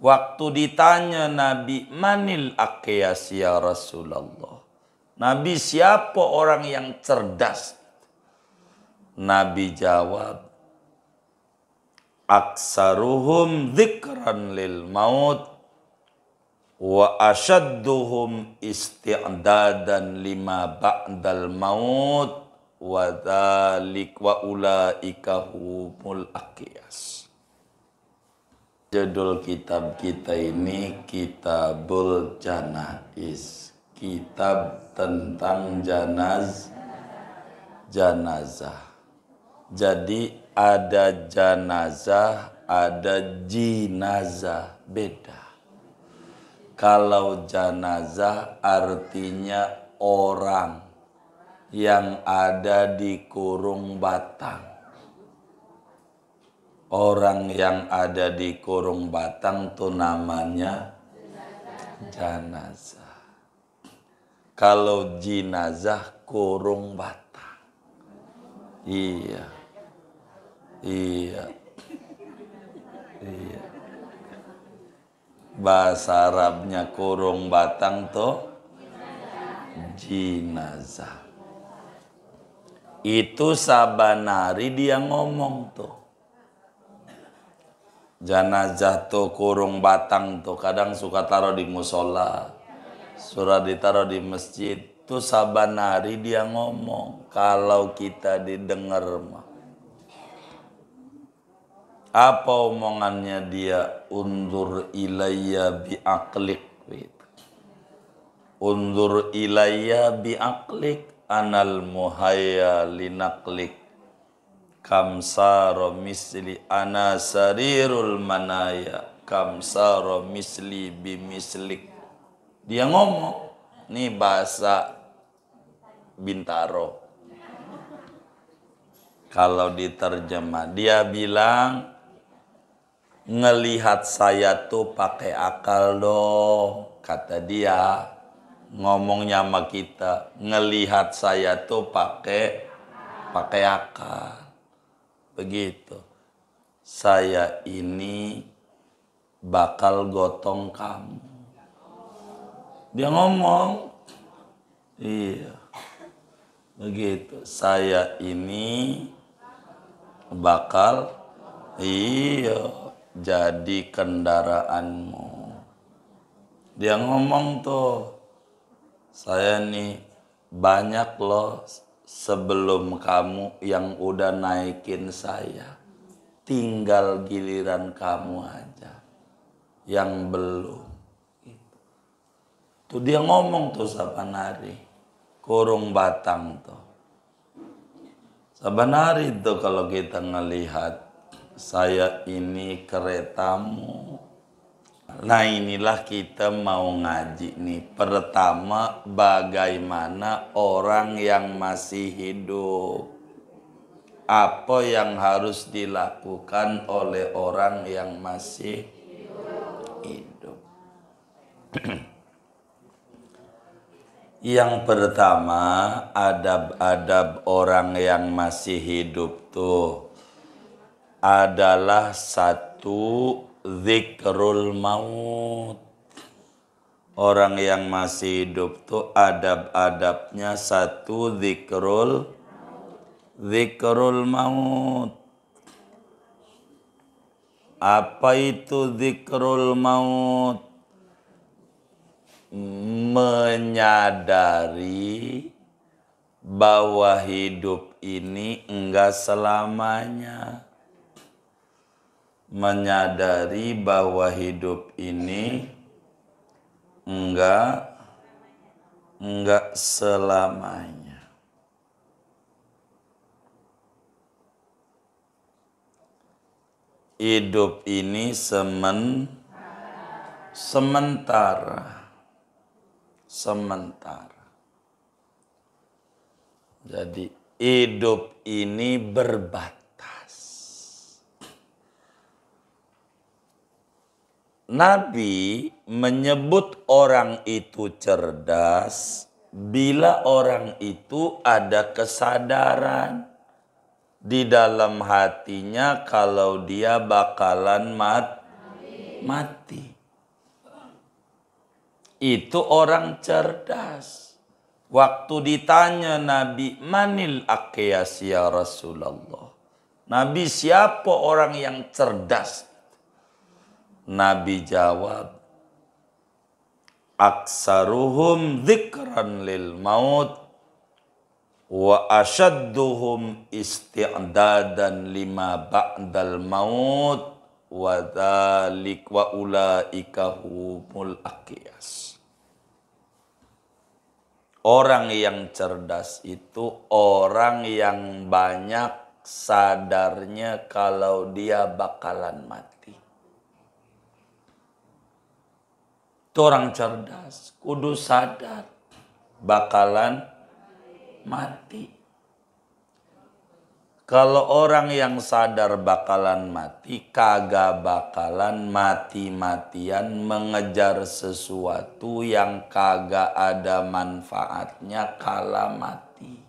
Waktu ditanya Nabi, manil aqyas ya Rasulullah. Nabi, siapa orang yang cerdas? Nabi jawab, aksaruhum dzikran lil maut wa asyadduhum isti'dadan lima ba'dal maut wa dzalik wa ulaika humul aqyas. Judul kitab kita ini Kitabul Janaiz, kitab tentang janazah. Jadi ada janazah, ada jinazah, beda. Kalau janazah artinya orang yang ada di kurung batang. Orang yang ada di kurung batang itu namanya janazah. Kalau jinazah kurung batang. Iya. Bahasa Arabnya kurung batang tuh jinazah. Itu sabanari dia ngomong tuh. Janazah tuh kurung batang tuh kadang suka taruh di musola, surat ditaruh di masjid. Tuh sabanari dia ngomong. Kalau kita didengar mah, apa omongannya dia? Undur ilayya bi'aqlik. Undur ilayya bi'aqlik anal muhayya linaqlik. Kamsaro misli ana sarirul manaya kamsaro misli bimislik. Dia ngomong, ini bahasa Bintaro. Kalau diterjemah, dia bilang, ngelihat saya tuh pakai akal dong, kata dia. Ngomongnya sama kita, ngelihat saya tuh pakai akal. Begitu. Saya ini bakal gotong kamu. Dia ngomong. Iya. Begitu. Saya ini bakal jadi kendaraanmu. Dia ngomong tuh. Saya nih banyak loh sebelum kamu yang udah naikin saya. Tinggal giliran kamu aja yang belum. Tuh dia ngomong tuh sabanari. Kurung batang tuh. Sabanari tuh kalau kita ngelihat saya ini keretamu. Nah inilah kita mau ngaji nih. Pertama, bagaimana orang yang masih hidup. Apa yang harus dilakukan oleh orang yang masih hidup. Yang pertama, adab-adab orang yang masih hidup tuh adalah satu, zikrul maut. Orang yang masih hidup tuh adab-adabnya satu, zikrul maut. Apa itu zikrul maut? Menyadari bahwa hidup ini enggak selamanya. Menyadari bahwa hidup ini enggak selamanya. Hidup ini sementara. Jadi hidup ini berbatas. Nabi menyebut orang itu cerdas bila orang itu ada kesadaran di dalam hatinya kalau dia bakalan mati. Itu orang cerdas. Waktu ditanya Nabi, manil aqyas ya Rasulullah. Nabi, siapa orang yang cerdas? Nabi jawab, aksaruhum dzikran lil maut wa ashadduhum isti'dadan lima ba'dal maut wa dzalik wa ulaika humul aqyas. Orang yang cerdas itu orang yang banyak sadarnya kalau dia bakalan mati. Itu orang cerdas, kudu sadar bakalan mati. Kalau orang yang sadar bakalan mati, kagak bakalan mati-matian mengejar sesuatu yang kagak ada manfaatnya kala mati.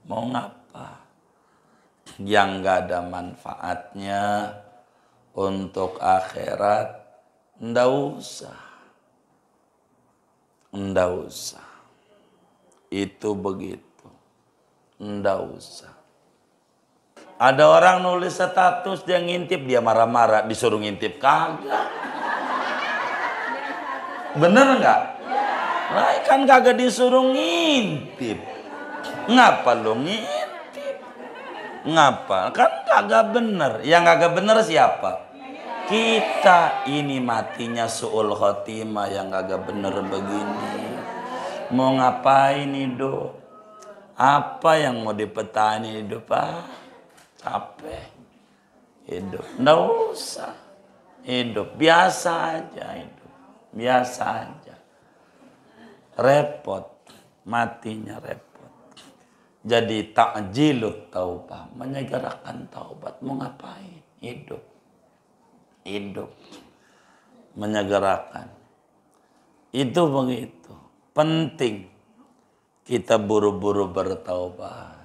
Mau ngapa? Yang gak ada manfaatnya untuk akhirat, ndak usah. Ndak usah. Itu begitu. Ndak usah. Ada orang nulis status, dia ngintip, dia marah-marah, disuruh ngintip, kagak. Bener nggak? Nah, kan kagak disuruh ngintip. Ngapa lo ngintip? Ngapa? Kan kagak bener. Yang kagak bener siapa? Kita ini matinya su'ul khotimah, yang kagak bener begini. Mau ngapain hidup? Apa yang mau dipetani hidup, Pak? Capek hidup, nggak usah hidup, biasa aja hidup, biasa aja. Repot, matinya repot. Jadi takjilut taubah, menyegerakan taubat. Mau ngapain? Hidup, hidup, menyegerakan. Itu begitu, penting kita buru-buru bertaubat.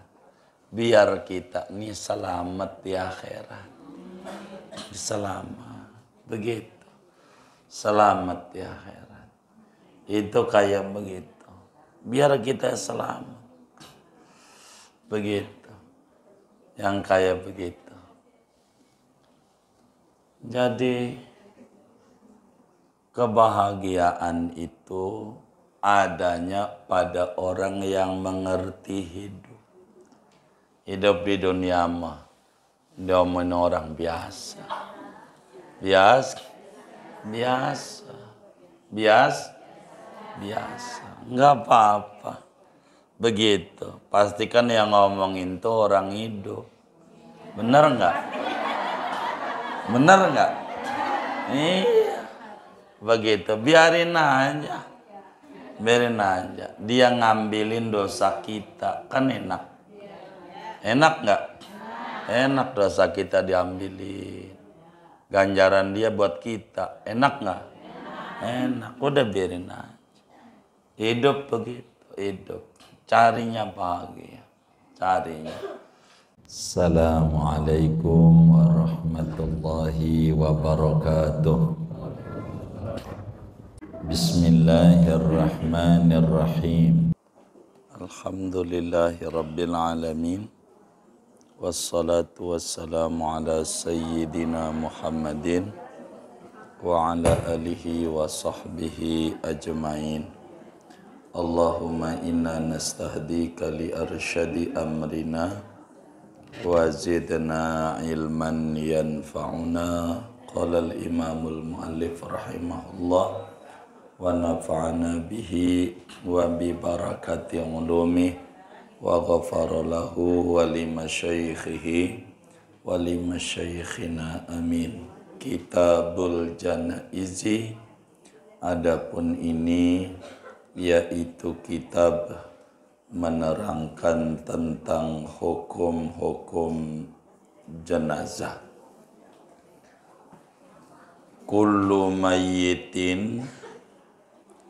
Biar kita ini selamat di akhirat. Selamat. Begitu. Selamat di akhirat. Itu kayak begitu. Biar kita selamat. Begitu. Yang kayak begitu. Jadi kebahagiaan itu adanya pada orang yang mengerti hidup. Hidup di dunia mah diomongin orang biasa. Biasa. Enggak apa-apa. Begitu. Pastikan yang ngomongin tuh orang hidup. Bener enggak? Bener enggak? Iya. Begitu. Biarin aja. Biarin aja. Dia ngambilin dosa kita. Kan enak. Enak nggak? Enak dosa kita diambilin. Ganjaran dia buat kita. Enak nggak? Enak. Udah biarin aja. Hidup begitu. Hidup. Carinya bahagia. Carinya. Assalamualaikum warahmatullahi wabarakatuh. Bismillahirrahmanirrahim. Alhamdulillahi rabbil alamin. Wassalatu wassalamu ala sayyidina Muhammadin wa ala alihi wa sahbihi ajma'in. Allahumma inna nastahdika li arsyadi amrina wa zidna ilman yanfa'una. Qala al-imamul muallif rahimahullah wa nafa'ana bihi wa bi barakati ulumi wa ghafara lahu wa li masyaikhihi wa li masyaikhina amin. Kitabul Janaizi, adapun ini yaitu kitab menerangkan tentang hukum-hukum jenazah. Kullu mayyitin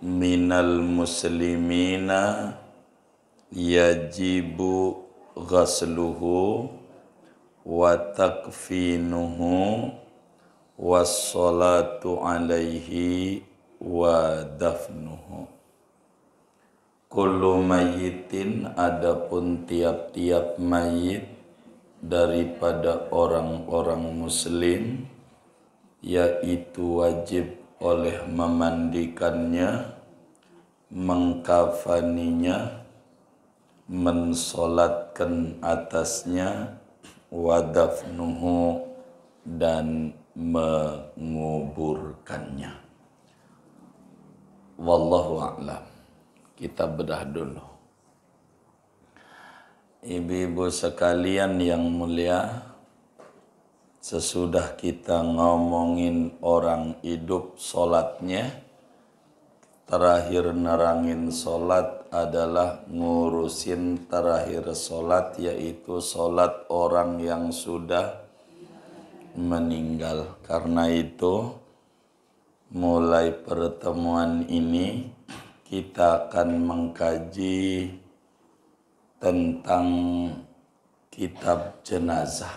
minal muslimina yajibu ghasluhu wa takfinuhu wassalatu alaihi wa dafnuhu. Kullu mayyitin, adapun tiap-tiap mayit daripada orang-orang muslim, yaitu wajib oleh memandikannya, mengkafaninya, mensolatkan atasnya, wadafnuhu, dan menguburkannya. Wallahu a'lam. Kita bedah dulu. Ibu-ibu sekalian yang mulia, sesudah kita ngomongin orang hidup solatnya, terakhir nerangin solat adalah ngurusin terakhir solat, yaitu solat orang yang sudah meninggal. Karena itu mulai pertemuan ini kita akan mengkaji tentang kitab jenazah.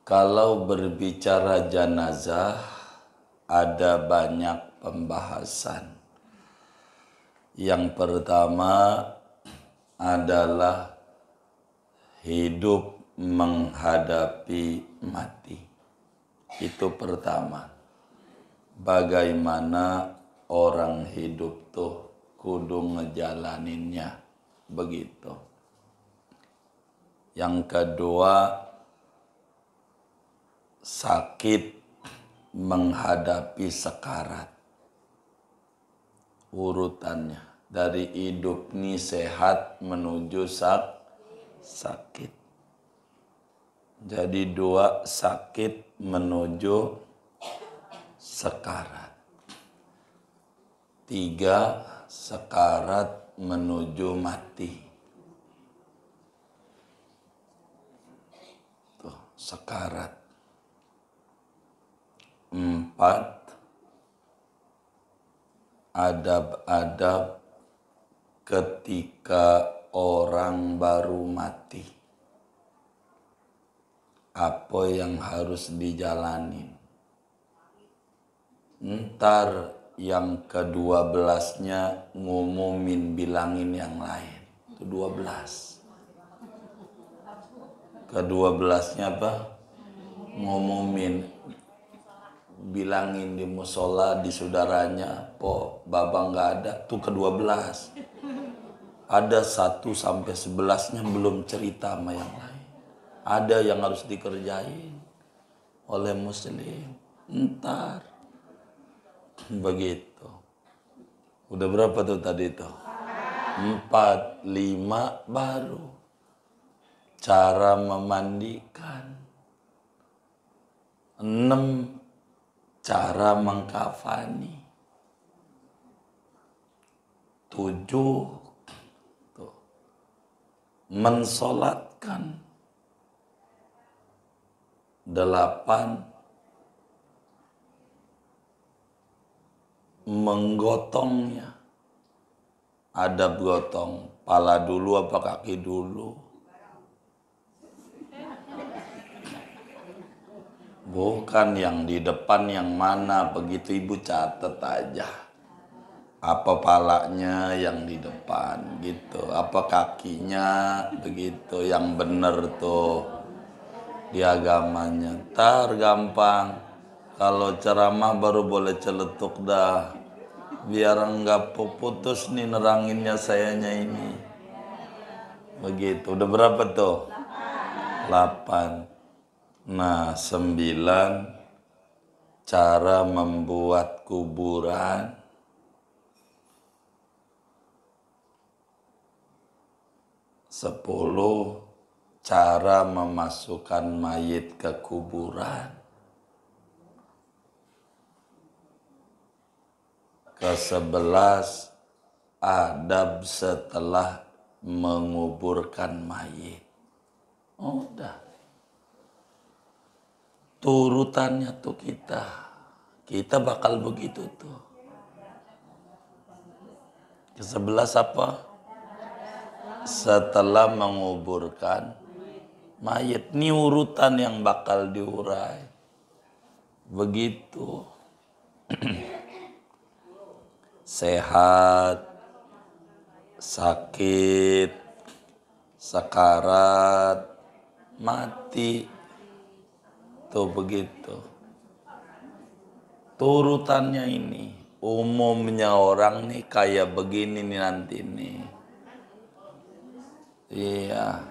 Kalau berbicara jenazah ada banyak pembahasan. Yang pertama adalah hidup menghadapi mati. Itu pertama. Bagaimana orang hidup tuh kudu ngejalaninnya begitu. Yang kedua, sakit menghadapi sekarat. Urutannya dari hidup nih sehat menuju sakit. Jadi dua, sakit menuju sekarat. Tiga, sekarat menuju mati. Tuh, sekarat. Empat, adab-adab ketika orang baru mati. Apa yang harus dijalanin. Ntar yang ke-12-nya ngumumin, bilangin yang lain. Itu 12. Ke-12-nya apa? Ngumumin, bilangin di musola, di saudaranya, po babang nggak ada. Tuh ke-12. Ada 1 sampai 11-nya belum cerita sama yang lain. Ada yang harus dikerjain oleh muslim. Ntar begitu. Udah berapa tuh tadi tuh? 4, 5 baru cara memandikan. 6, cara mengkafani. 7, tuh, mensolatkan. 8, menggotongnya. Adab gotong, pala dulu apa kaki dulu? Bukan yang di depan yang mana, begitu ibu catat aja. Apa palanya yang di depan gitu, apa kakinya begitu, yang bener tuh di agamanya. Tar gampang. Kalau ceramah baru boleh celetuk dah. Biar enggak putus nih neranginnya sayanya ini. Begitu. Udah berapa tuh? 8. Nah, 9, cara membuat kuburan. 10, cara memasukkan mayit ke kuburan. Ke-11, adab setelah menguburkan mayit. Udah. Turutannya tuh kita bakal begitu tuh. Ke-11 apa? Setelah menguburkan mayit. Ini urutan yang bakal diurai. begitu. Sehat, sakit, sakarat, mati. Tuh begitu. Turutannya ini. Umumnya orang nih kayak begini nih nanti nih. Iya.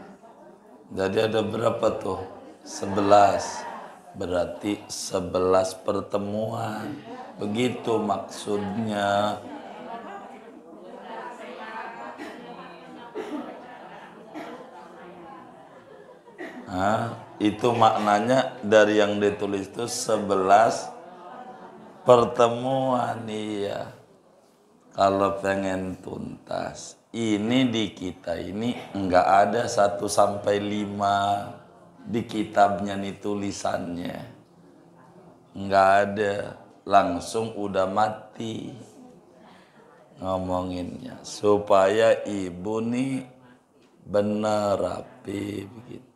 Jadi ada berapa tuh? 11. Berarti 11 pertemuan. Begitu maksudnya. Itu maknanya dari yang ditulis itu 11 pertemuan. Iya. Kalau pengen tuntas, ini di kita ini enggak ada 1 sampai 5 di kitabnya nih tulisannya. Enggak ada, langsung udah mati ngomonginnya supaya ibu nih bener rapi begitu.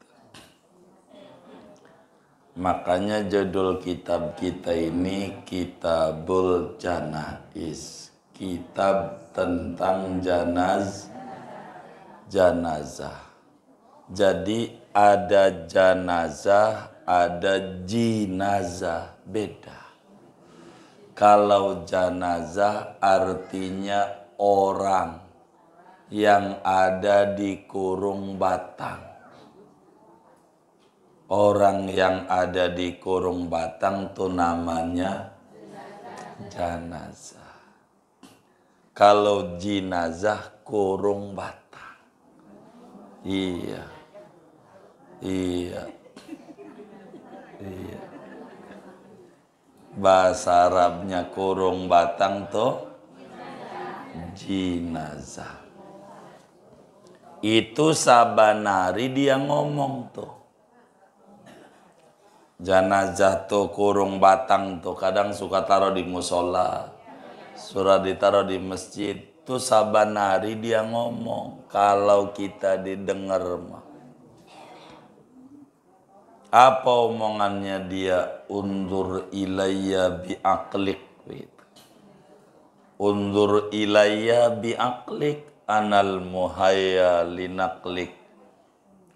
Makanya judul kitab kita ini Kitabul Janaiz, kitab tentang janazah. Jadi ada janazah, ada jinazah, beda. Kalau janazah artinya orang yang ada di kurung batang. Orang yang ada di kurung batang itu namanya janazah. Kalau jinazah kurung batang. Iya. Bahasa Arabnya kurung batang tuh jinazah. Itu sabanari dia ngomong tuh. Janazah tuh kurung batang tuh kadang suka taruh di musola, surat ditaruh di masjid. Tuh sabanari dia ngomong. Kalau kita didengar mah, apa omongannya dia? Undur ilayya bi'aqlik. Undur ilayya bi'aqlik anal muhayya linaqlik.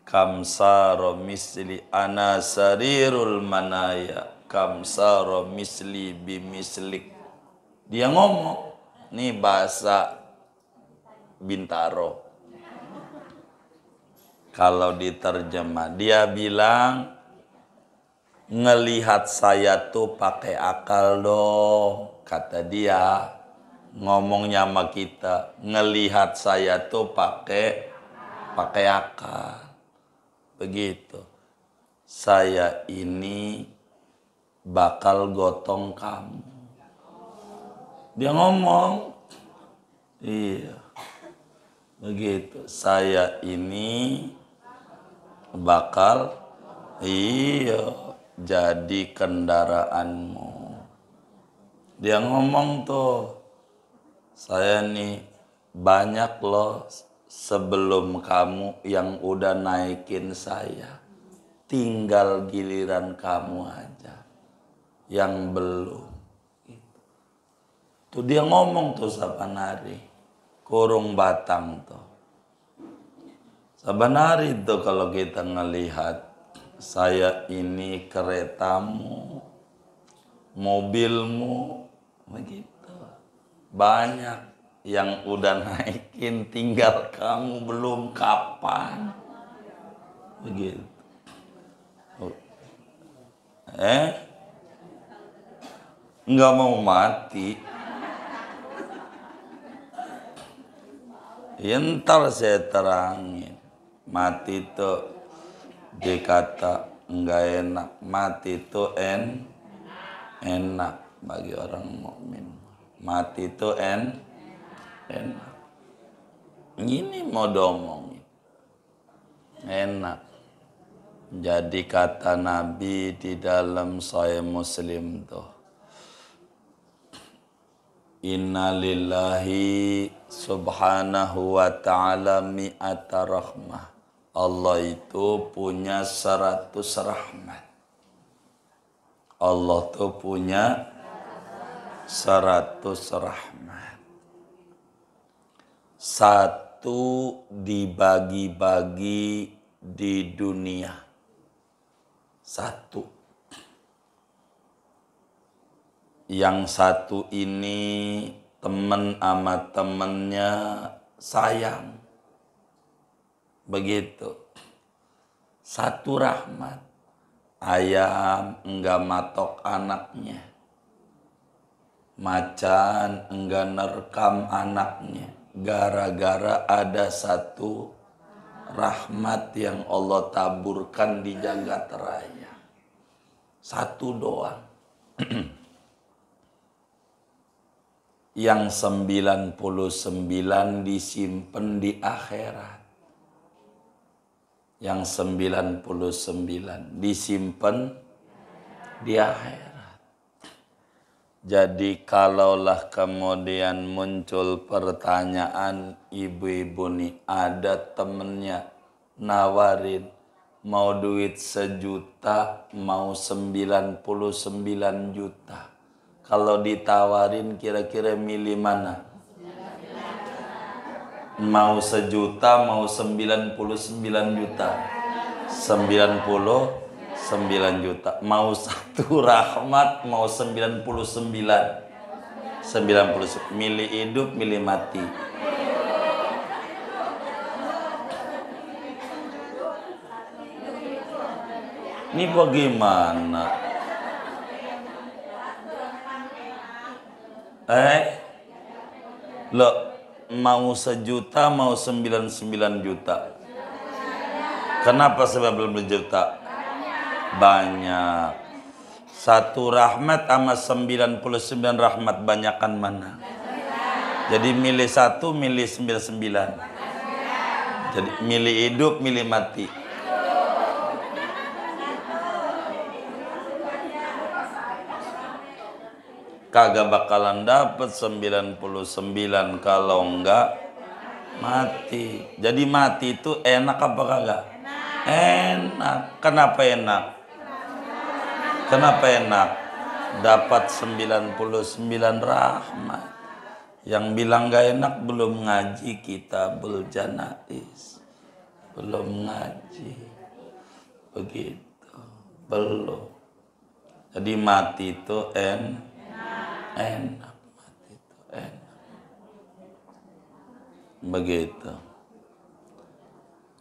Kamsaro misli ana sarirul manaya kamsaro misli bimislik. Dia ngomong, nih bahasa Bintaro. Kalau diterjemah, dia bilang, ngelihat saya tuh pakai akal dong, kata dia. Ngomongnya sama kita, ngelihat saya tuh pakai akal. Begitu. Saya ini bakal gotong kamu. Dia ngomong. Iya. Begitu. Saya ini bakal jadi kendaraanmu. Dia ngomong tuh. Saya nih banyak loh sebelum kamu yang udah naikin saya. Tinggal giliran kamu aja yang belum. Tuh dia ngomong tuh sabanari. Kurung batang tuh. Sabanari tuh kalau kita ngelihat saya ini keretamu, mobilmu, begitu. Banyak yang udah naikin, tinggal kamu belum kapan. Begitu. Nggak mau mati. Ya, ntar saya terangin. Mati itu dikata nggak enak. Mati itu enak bagi orang mukmin. Mati itu enak. Ini mau diomongin. Enak. Jadi kata Nabi di dalam Sahih Muslim tuh. Inna lillahi subhanahu wa ta'ala mi'ata rahmah. Allah itu punya 100 rahmat. Allah tuh punya 100 rahmat. Satu dibagi-bagi di dunia. Satu. Yang satu ini teman sama temennya sayang. Begitu. Satu rahmat. Ayam enggak matok anaknya. Macan enggak nerkam anaknya. Gara-gara ada satu rahmat yang Allah taburkan di jagat raya. Satu doang. Yang 99 disimpan di akhirat. Yang 99 disimpan di akhirat. Jadi kalaulah kemudian muncul pertanyaan, ibu-ibu nih ada temennya nawarin mau duit 1 juta, mau 99 juta. Kalau ditawarin kira-kira milih mana? Mau 1 juta, mau 99 juta. 99 juta. Mau satu rahmat, mau 99. 90. Milih hidup, milih mati. Ini bagaimana? Loh, mau 1 juta, mau 99 juta. Kenapa sebab belum juta? Banyak. Satu rahmat sama 99 rahmat banyakan mana? Jadi milih satu, milih 99. Jadi milih hidup, milih mati. Kagak bakalan dapet 99 kalau enggak mati. Jadi mati itu enak apa kagak? Enak. Kenapa enak? Kenapa enak? Dapat 99 rahmat. Yang bilang gak enak belum ngaji Kitabul Janaiz. Belum ngaji. Begitu. Belum. Jadi mati itu enak, mati itu enak. Begitu.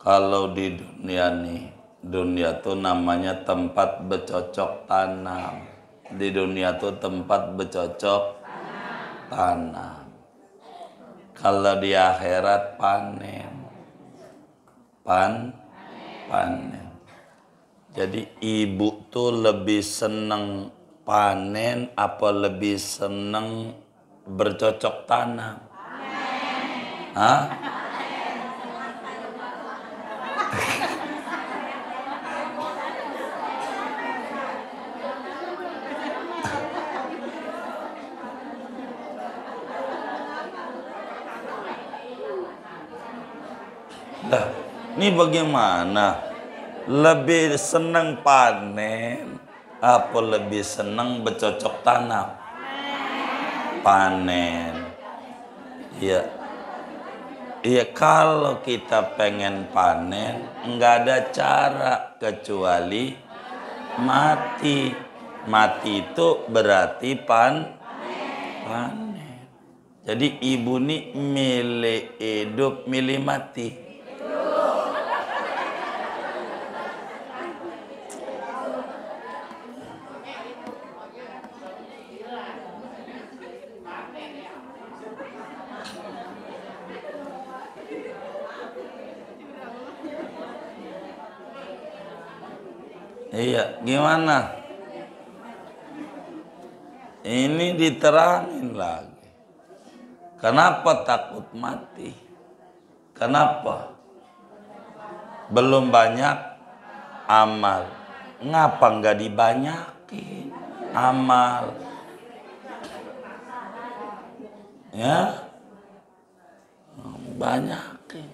Kalau di dunia nih, dunia tuh namanya tempat bercocok tanam. Di dunia tuh tempat bercocok tanam. Kalau di akhirat panen. Panen. Jadi ibu tuh lebih seneng panen apa lebih seneng bercocok tanam? Hah? Lah, ini bagaimana? Lebih seneng panen apa lebih seneng bercocok tanam? Panen. Iya. Iya, kalau kita pengen panen nggak ada cara kecuali mati. Mati itu berarti panen. Jadi ibu nih milih hidup, milih mati. Iya, gimana? Ini diterangin lagi. Kenapa takut mati? Kenapa? Belum banyak amal. Ngapa nggak dibanyakin amal? Ya, banyakin.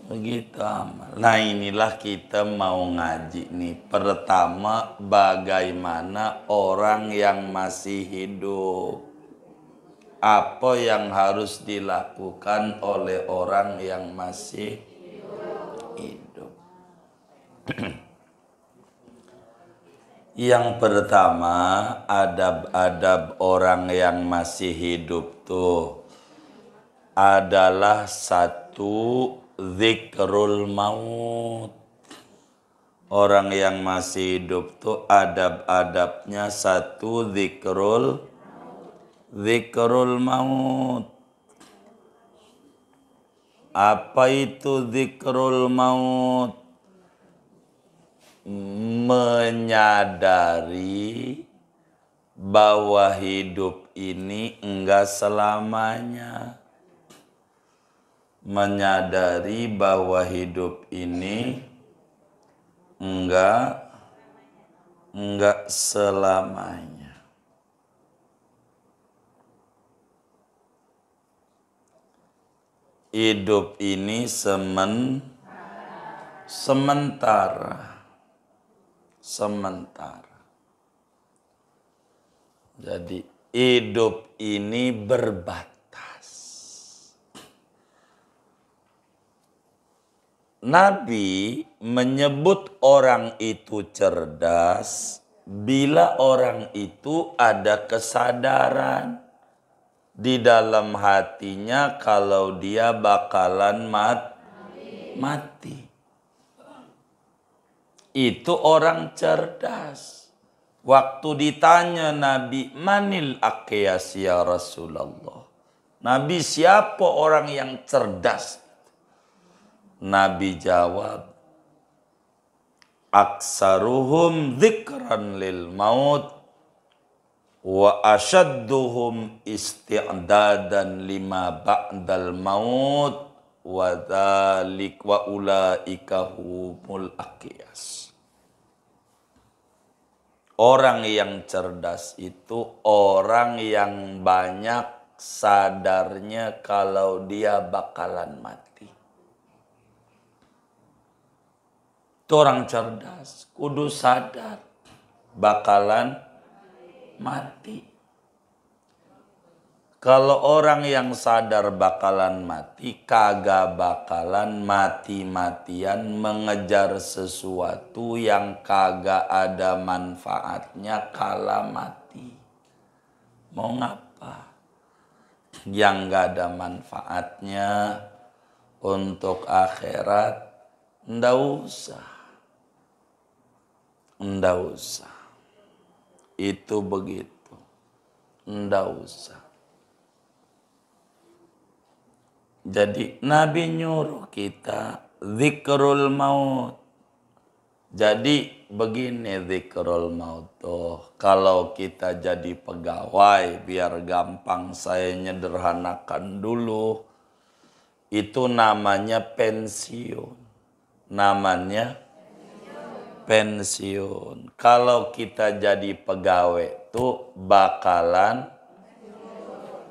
Begitu amal. Nah inilah kita mau ngaji nih. Pertama, bagaimana orang yang masih hidup. Apa yang harus dilakukan oleh orang yang masih hidup. Yang pertama, adab-adab orang yang masih hidup tuh adalah satu, zikrul maut. Orang yang masih hidup tuh adab-adabnya satu, zikrul maut. Apa itu zikrul maut? Menyadari bahwa hidup ini enggak selamanya. Menyadari bahwa hidup ini enggak selamanya. Hidup ini sementara. Jadi hidup ini berbatas. Nabi menyebut orang itu cerdas bila orang itu ada kesadaran di dalam hatinya kalau dia bakalan mati. Itu orang cerdas. Waktu ditanya Nabi, manil aqyas ya Rasulullah. Nabi, siapa orang yang cerdas? Nabi jawab, aksaruhum dzikran lil maut wa asyadduhum isti'dadan lima ba'dal maut wa dzalik wa ulaika humul aqyas. Orang yang cerdas itu orang yang banyak sadarnya kalau dia bakalan mati. Itu orang cerdas, kudu sadar bakalan mati. Kalau orang yang sadar bakalan mati, kagak bakalan mati-matian mengejar sesuatu yang kagak ada manfaatnya kala mati. Mau ngapa? Yang gak ada manfaatnya untuk akhirat, ndak usah. Itu begitu. Ndak usah. Jadi Nabi nyuruh kita zikrul maut. Jadi begini zikrul maut tuh. Kalau kita jadi pegawai, biar gampang saya nyederhanakan dulu. Itu namanya pensiun. Namanya pensiun. Kalau kita jadi pegawai tuh bakalan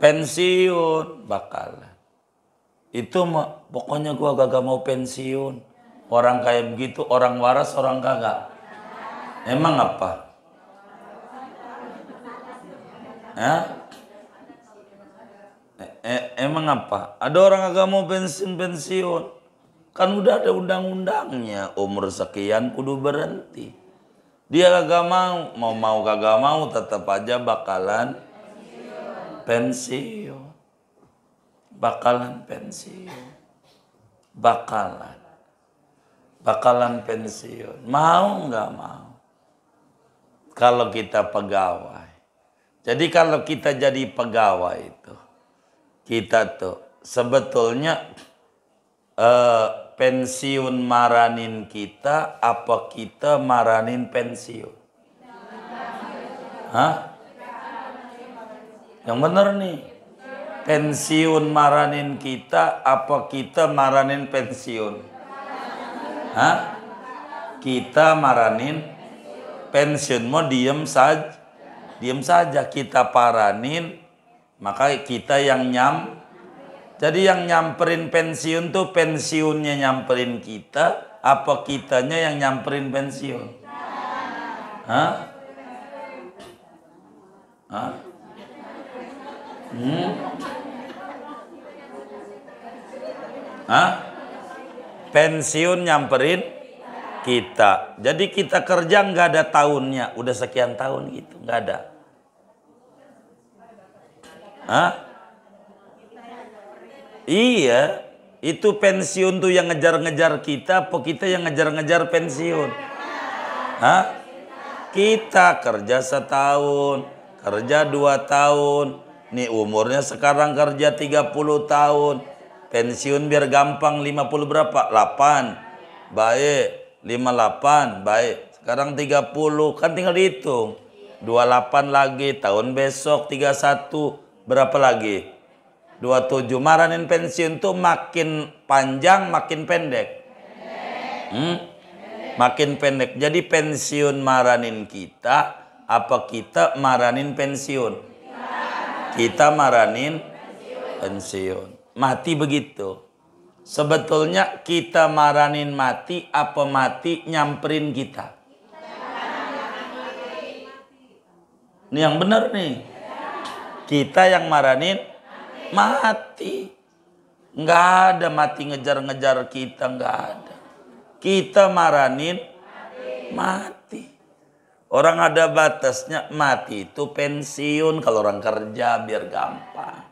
pensiun. Bakalan. Itu pokoknya gua gak mau pensiun. Orang kayak begitu, orang waras, orang kagak. Emang apa? Emang apa? Ada orang kagak mau pensiun. Kan udah ada undang-undangnya. Umur sekian kudu berhenti. Dia kagak mau kagak mau tetap aja bakalan pensiun. Bakalan pensiun. Mau nggak mau. Kalau kita pegawai. Jadi kalau kita jadi pegawai itu, kita tuh sebetulnya pensiun maranin kita, apa kita maranin pensiun? Hah? Yang bener nih. Pensiun maranin kita, apa kita maranin pensiun? Hah? Kita maranin pensiun. Mau diem saja kita paranin, maka kita yang Jadi yang nyamperin pensiun tuh pensiunnya nyamperin kita, apa kitanya yang nyamperin pensiun? Hah? Hah? Hah? Pensiun nyamperin kita. Jadi kita kerja nggak ada tahunnya, udah sekian tahun gitu, nggak ada. Hah? Iya, itu pensiun tuh yang ngejar-ngejar kita, apa kita yang ngejar-ngejar pensiun? Hah? Kita kerja setahun, kerja 2 tahun, nih umurnya sekarang kerja 30 tahun, pensiun biar gampang 50 berapa? 8, baik, 58, baik, sekarang 30, kan tinggal dihitung, 28 lagi, tahun besok 31, berapa lagi? 27. Maranin pensiun tuh makin panjang makin pendek. Makin pendek. Jadi pensiun maranin kita, apa kita maranin pensiun? Kita maranin pensiun. Mati begitu. Sebetulnya kita maranin mati, apa mati nyamperin kita? Ini yang benar nih. Kita yang maranin mati. Nggak ada mati ngejar-ngejar kita, nggak ada. Kita maranin mati. Orang ada batasnya, mati itu pensiun kalau orang kerja biar gampang.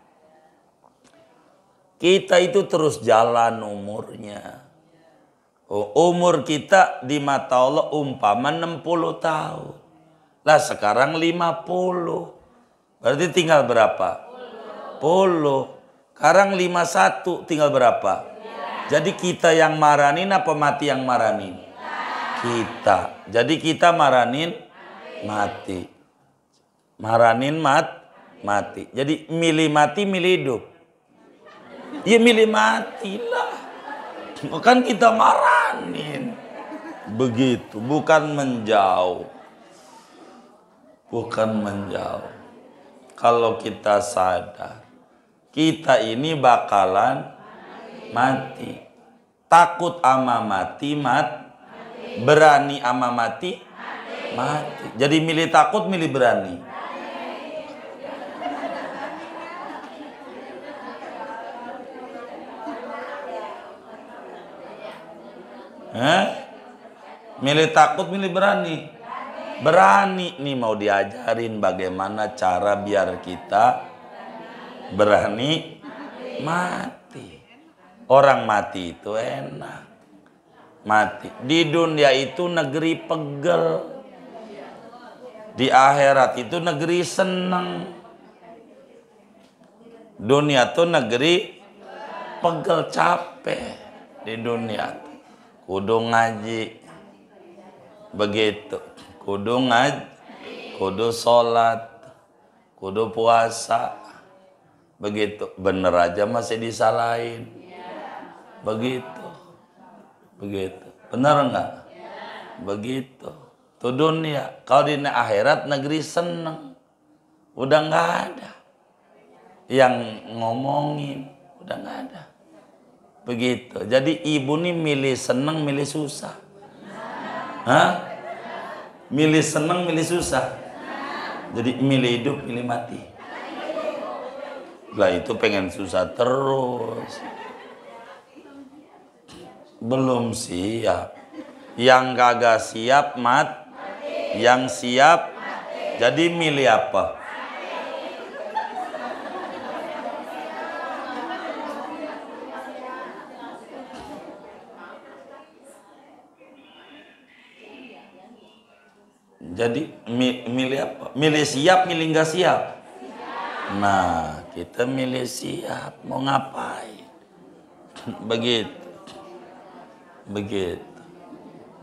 Kita itu terus jalan umurnya. Umur kita di mata Allah umpama 60 tahun. Lah sekarang 50. Berarti tinggal berapa? 10. Sekarang 51, tinggal berapa? Jadi kita yang maranin apa mati yang maranin? Kita. Jadi kita maranin mati. Maranin mati. Jadi milih mati, milih hidup. Ya milih mati lah. Bukan kita maranin. Begitu, bukan menjauh. Bukan menjauh. Kalau kita sadar, kita ini bakalan mati. Takut ama mati, berani ama mati, mati. Jadi milih takut, milih berani. Milih takut, milih berani. Berani nih mau diajarin bagaimana cara biar kita berani mati. Orang mati itu enak. Mati. Di dunia itu negeri pegel. Di akhirat itu negeri seneng. Dunia tuh negeri pegel, capek. Di dunia tuh kudu ngaji. Begitu. Kudu ngaji, kudu sholat, kudu puasa. Begitu. Bener aja masih disalahin. Begitu. Begitu. Bener enggak? Begitu. Itu dunia. Kalau di akhirat negeri seneng. Udah enggak ada yang ngomongin. Udah enggak ada. Begitu. Jadi ibu nih milih seneng, milih susah. Hah? Milih seneng, milih susah. Jadi milih hidup, milih mati. Lah itu pengen susah terus. Belum siap. Yang kagak siap mati. Yang siap jadi milih apa? Jadi milih apa? Milih siap, milih nggak siap. Nah, kita milih siap. Mau ngapain? Begitu. Begitu.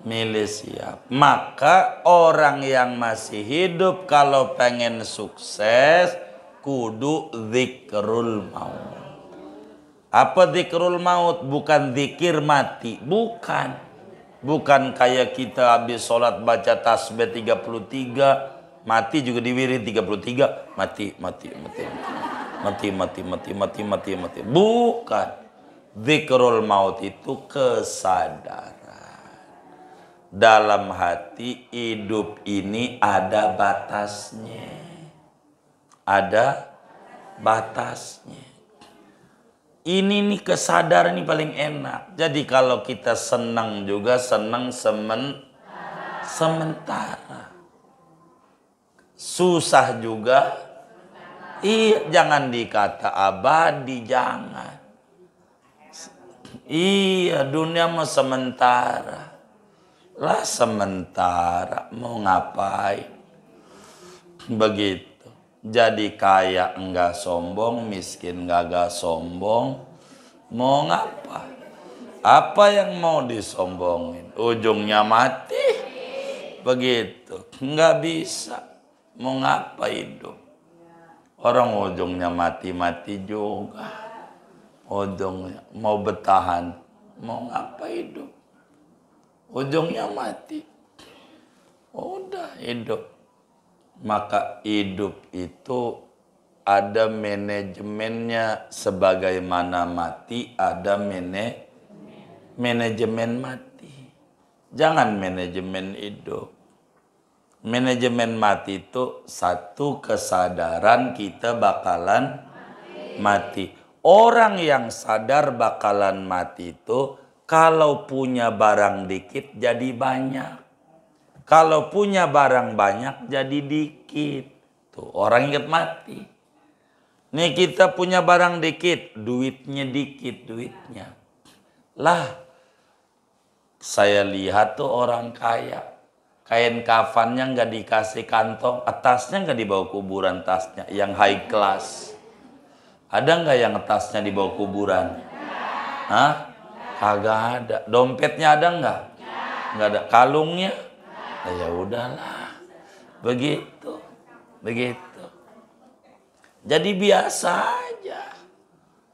Milih siap. Maka orang yang masih hidup kalau pengen sukses kudu zikrul maut. Apa zikrul maut? Bukan zikir mati. Bukan. Bukan kayak kita habis sholat baca tasbih 33, mati juga diwirid 33, mati. Mati. Bukan. Dzikrul maut itu kesadaran. Dalam hati hidup ini ada batasnya. Ada batasnya. Ini nih kesadaran ini paling enak. Jadi kalau kita senang juga senang sementara. Susah juga. Iya, jangan dikata abadi, jangan. Iya, dunia mah sementara. Lah sementara, mau ngapain? Begitu. Jadi kaya enggak sombong, miskin enggak sombong. Mau ngapa? Apa yang mau disombongin? Ujungnya mati. Begitu. Enggak bisa. Mau ngapa hidup? Orang ujungnya mati-mati juga. Ujungnya mau bertahan. Mau ngapa hidup? Ujungnya mati. Udah hidup. Maka hidup itu ada manajemennya. Sebagaimana mati ada manajemen mati. Jangan manajemen hidup. Manajemen mati itu satu kesadaran kita bakalan mati. Orang yang sadar bakalan mati itu kalau punya barang dikit jadi banyak. Kalau punya barang banyak jadi dikit. Tuh, orang ingat mati. Nih kita punya barang dikit, duitnya dikit duitnya. Lah, saya lihat tuh orang kaya. Kain kafannya nggak dikasih kantong, atasnya nggak dibawa kuburan tasnya, yang high class. Ada nggak yang tasnya dibawa kuburan? Hah? Kagak ada. Dompetnya ada nggak? Nggak ada. Kalungnya? Ya udahlah. Begitu. Jadi biasa aja.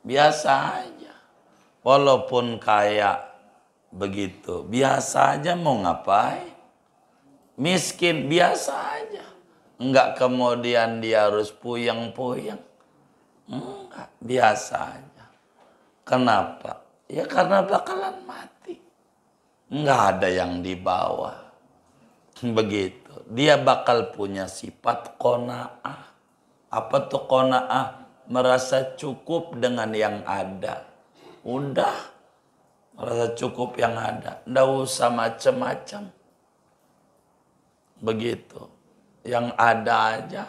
Biasa aja. Walaupun kaya begitu, biasa aja mau ngapain? Miskin biasa aja. Enggak kemudian dia harus puyeng-puyeng. Enggak, biasa aja. Kenapa? Ya karena bakalan mati. Enggak ada yang dibawa. Begitu. Dia bakal punya sifat qanaah. Apa tuh qanaah? Merasa cukup dengan yang ada. Udah. Merasa cukup yang ada. Nggak usah macem-macem. Begitu. Yang ada aja.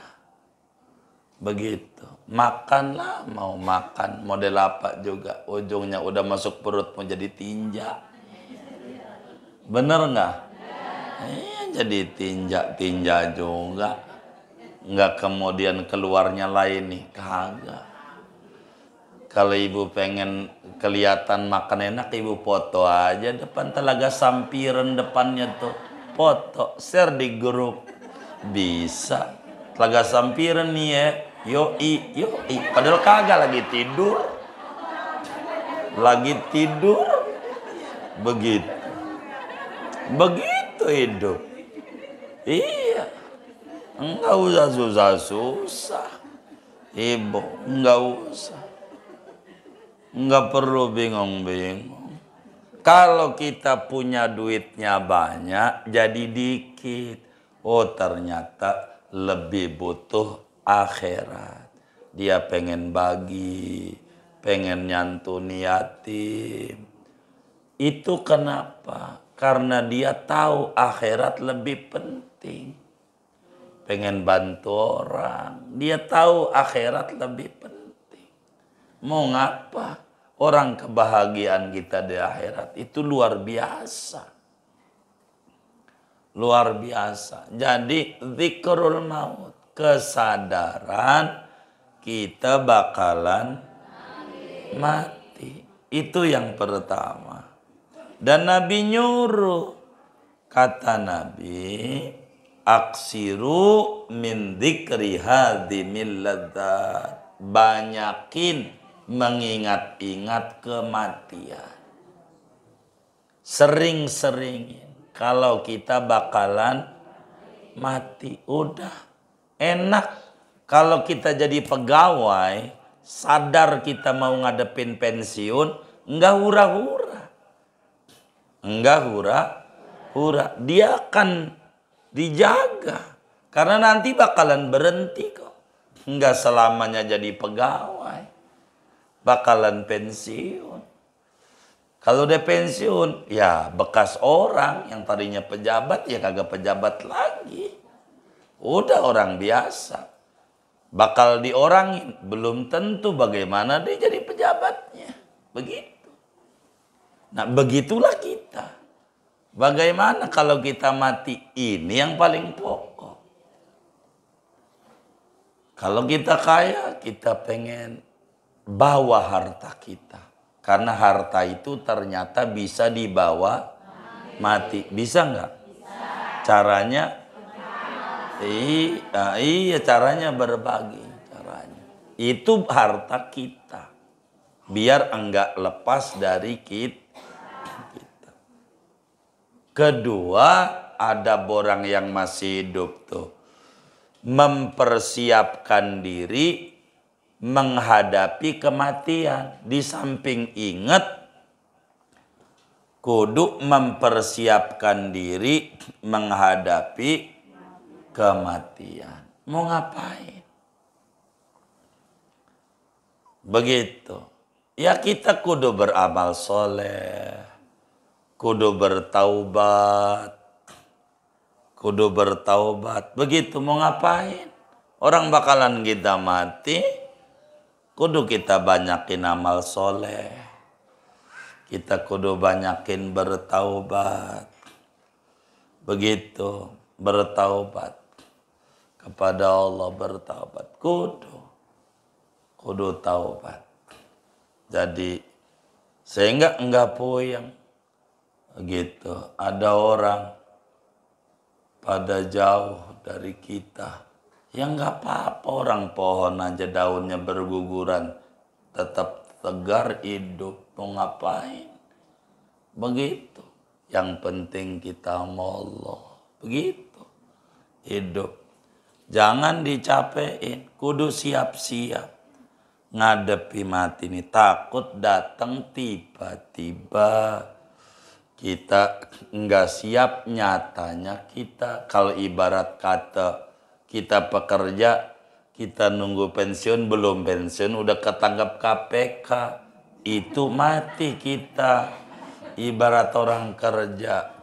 Begitu. Makanlah, mau makan model apa juga. Ujungnya udah masuk perut mau jadi tinja. Bener nggak? Jadi tinja juga. Nggak kemudian keluarnya lain nih. Kagak. Kalau ibu pengen kelihatan makan enak, ibu foto aja depan Telaga Sampiren depannya tuh. Foto, share di grup. Bisa. Telaga Sampiren nih ya. Yoi. Padahal kagak lagi tidur. Begitu hidup. Iya. Enggak usah susah-susah. Ibu, enggak usah. Enggak perlu bingung-bingung. Kalau kita punya duitnya banyak, jadi dikit. Oh ternyata lebih butuh akhirat. Dia pengen bagi, pengen nyantuni yatim. Itu kenapa? Karena dia tahu akhirat lebih penting. Pengen bantu orang. Dia tahu akhirat lebih penting. Mau ngapa? Orang kebahagiaan kita di akhirat itu luar biasa. Luar biasa. Jadi dzikrul maut. Kesadaran kita bakalan mati. Itu yang pertama. Dan Nabi nyuruh. Kata Nabi, aksiru min dzikri hadhimil ladzat. Banyakin mengingat-ingat kematian. Sering-seringin. Kalau kita bakalan mati. Udah enak. Kalau kita jadi pegawai, sadar kita mau ngadepin pensiun, enggak hura-hura. Enggak hura-hura. Dia akan dijaga. Karena nanti bakalan berhenti kok. Enggak selamanya jadi pegawai. Bakalan pensiun. Kalau udah pensiun, ya bekas orang yang tadinya pejabat, ya kagak pejabat lagi. Udah orang biasa. Bakal diorangin. Belum tentu bagaimana dia jadi pejabatnya. Begitu. Nah begitulah kita. Bagaimana kalau kita mati? Ini yang paling pokok. Kalau kita kaya, kita pengen bawa harta kita. Karena harta itu ternyata bisa dibawa mati. Bisa nggak? Caranya? Iya, caranya berbagi. Caranya. Itu harta kita. Biar enggak lepas dari kita. Kedua, ada orang yang masih hidup tuh. Mempersiapkan diri menghadapi kematian. Di samping ingat, kudu mempersiapkan diri menghadapi kematian. Mau ngapain? Begitu. Ya kita kudu beramal soleh. Kudu bertaubat. Kudu bertaubat. Begitu mau ngapain? Orang bakalan kita mati. Kudu kita banyakin amal soleh. Kita kudu banyakin bertaubat. Begitu. Bertaubat. Kepada Allah bertaubat. Kudu taubat. Jadi sehingga enggak puyeng. Gitu. Ada orang pada jauh dari kita. Ya enggak apa-apa, orang pohon aja daunnya berguguran. Tetap tegar hidup. Mau ngapain? Begitu. Yang penting kita sama Allah. Begitu. Hidup. Jangan dicapein. Kudu siap-siap. Ngadepi mati ini. Takut datang tiba-tiba. Kita enggak siap, nyatanya kita. Kalau ibarat kata kita pekerja, kita nunggu pensiun, belum pensiun udah ketangkap KPK. Itu mati kita. Ibarat orang kerja.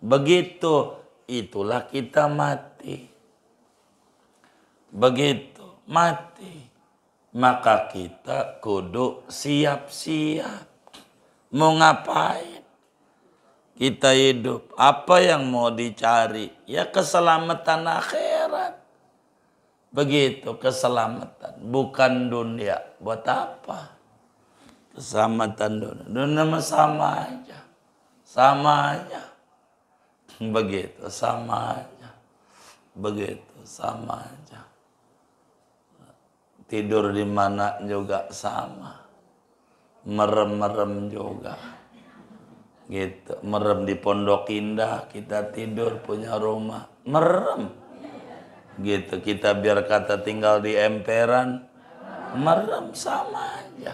Begitu, itulah kita mati. Begitu, mati. Maka kita kudu siap-siap. Mau ngapain? Kita hidup, apa yang mau dicari? Ya keselamatan akhirat. Begitu, keselamatan. Bukan dunia. Buat apa? Keselamatan dunia. Dunia sama aja. Sama aja. Begitu, sama aja. Begitu, sama aja. Tidur di mana juga sama. Merem-merem juga. Gitu, merem di Pondok Indah, kita tidur punya rumah, merem. Gitu, kita biar kata tinggal di emperan, merem sama aja.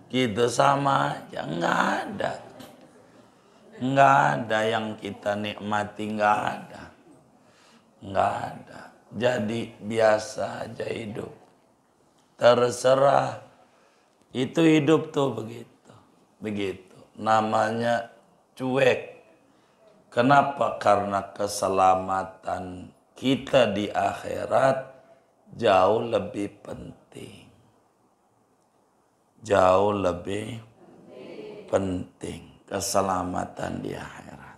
Gitu sama aja, nggak ada yang kita nikmati, nggak ada. Jadi biasa aja hidup, terserah. Itu hidup tuh begitu. Namanya cuek. Kenapa? Karena keselamatan kita di akhirat jauh lebih penting. Jauh lebih penting keselamatan di akhirat.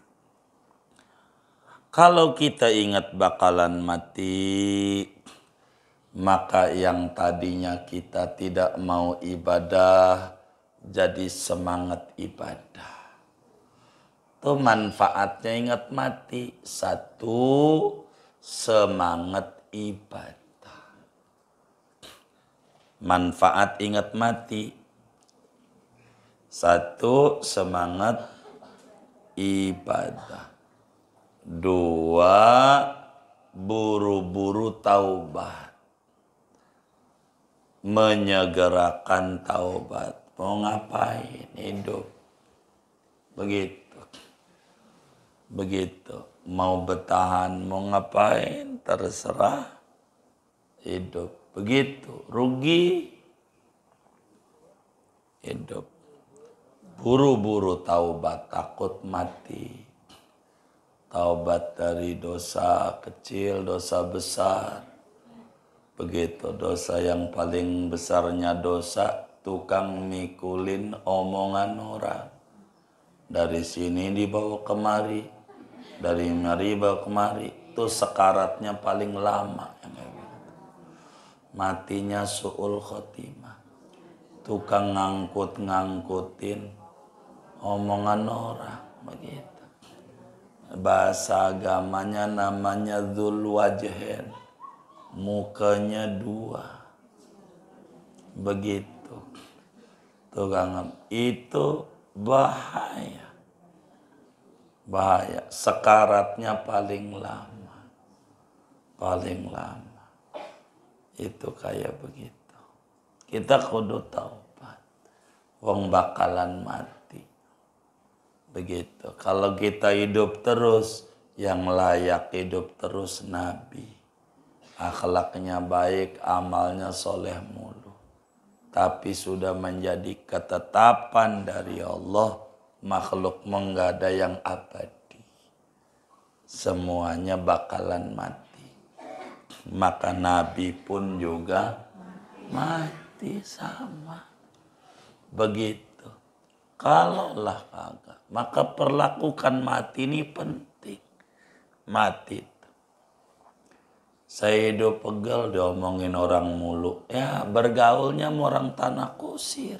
Kalau kita ingat bakalan mati, maka yang tadinya kita tidak mau ibadah jadi semangat ibadah. Itu manfaatnya ingat mati. Satu, semangat ibadah. Manfaat ingat mati. Satu, semangat ibadah. Dua, buru-buru taubat. menyegerakan taubat. Mau ngapain hidup? Begitu. Begitu. Mau bertahan, mau ngapain, terserah. Hidup. Begitu. Rugi. Hidup. Buru-buru taubat, takut mati. Taubat dari dosa kecil, dosa besar. Begitu, dosa yang paling besarnya dosa, tukang mikulin omongan orang. Dari sini dibawa kemari, dari mari bawa kemari. Itu sekaratnya paling lama. Matinya su'ul khotimah. Tukang ngangkut-ngangkutin omongan orang. Begitu. Bahasa agamanya namanya dzul wajhain. Mukanya dua. Begitu. Tukang itu bahaya. Bahaya. Sekaratnya paling lama. Paling lama. Itu kayak begitu. Kita kudu taubat. Wong bakalan mati. Begitu. Kalau kita hidup terus, yang layak hidup terus Nabi. Akhlaknya baik, amalnya soleh mulu. Tapi sudah menjadi ketetapan dari Allah, makhluk enggak ada yang abadi. Semuanya bakalan mati. Maka Nabi pun juga mati sama. Begitu. Kalaulah kagak, maka perlakukan mati ini penting. Mati. Saya hidup pegel diomongin orang mulu. Ya bergaulnya sama orang tanah kusir.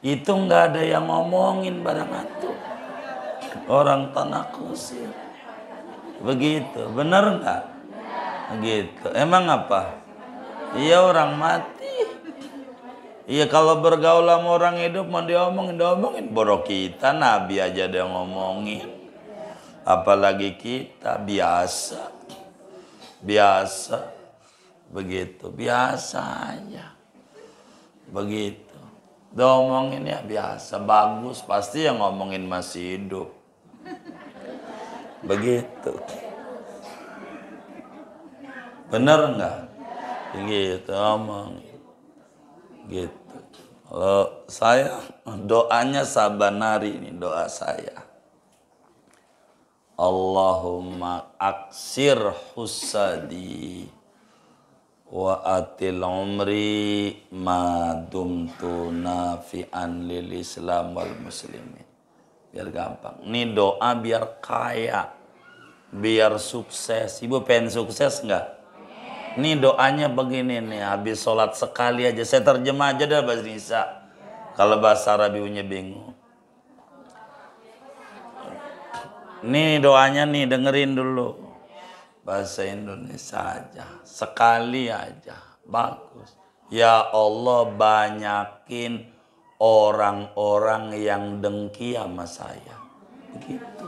Itu nggak ada yang ngomongin barang itu. Orang tanah kusir. Begitu, bener nggak? Begitu. Emang apa? Iya orang mati. Iya kalau bergaul sama orang hidup mau diomongin. Borok kita Nabi aja dia ngomongin. Apalagi kita biasa. Begitu. Biasa aja. Begitu. Diomongin ya biasa. Bagus. Pasti yang ngomongin masih hidup. Begitu. Bener nggak? Begitu ngomongin. Gitu. Kalau saya doanya saban hari ini doa saya. Allahumma aksir husadi wa atil umri ma dumtu nafi'an lil Islam wal muslimin. Biar gampang. Ini doa biar kaya, biar sukses. Ibu pengen sukses enggak? Ini doanya begini nih, habis sholat sekali aja. Saya terjemah aja dah bahasa Indonesia. Kalau bahasa Arab ibunya bingung. Nih doanya nih, dengerin dulu. Bahasa Indonesia aja. Sekali aja. Bagus. Ya Allah banyakin orang-orang yang dengki sama saya. Begitu.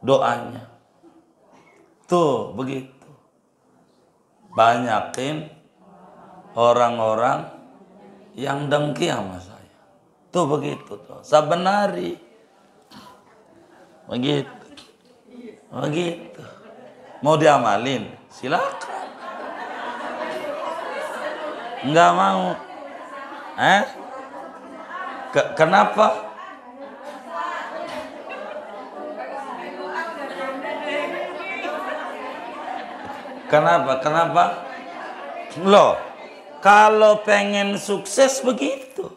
Doanya. Tuh, begitu. Banyakin orang-orang yang dengki sama saya. Tuh begitu tuh. Saben hari. Begitu. Begitu. Mau diamalin? Silakan. Enggak mau. Kenapa? Kenapa? Loh, kalau pengen sukses begitu.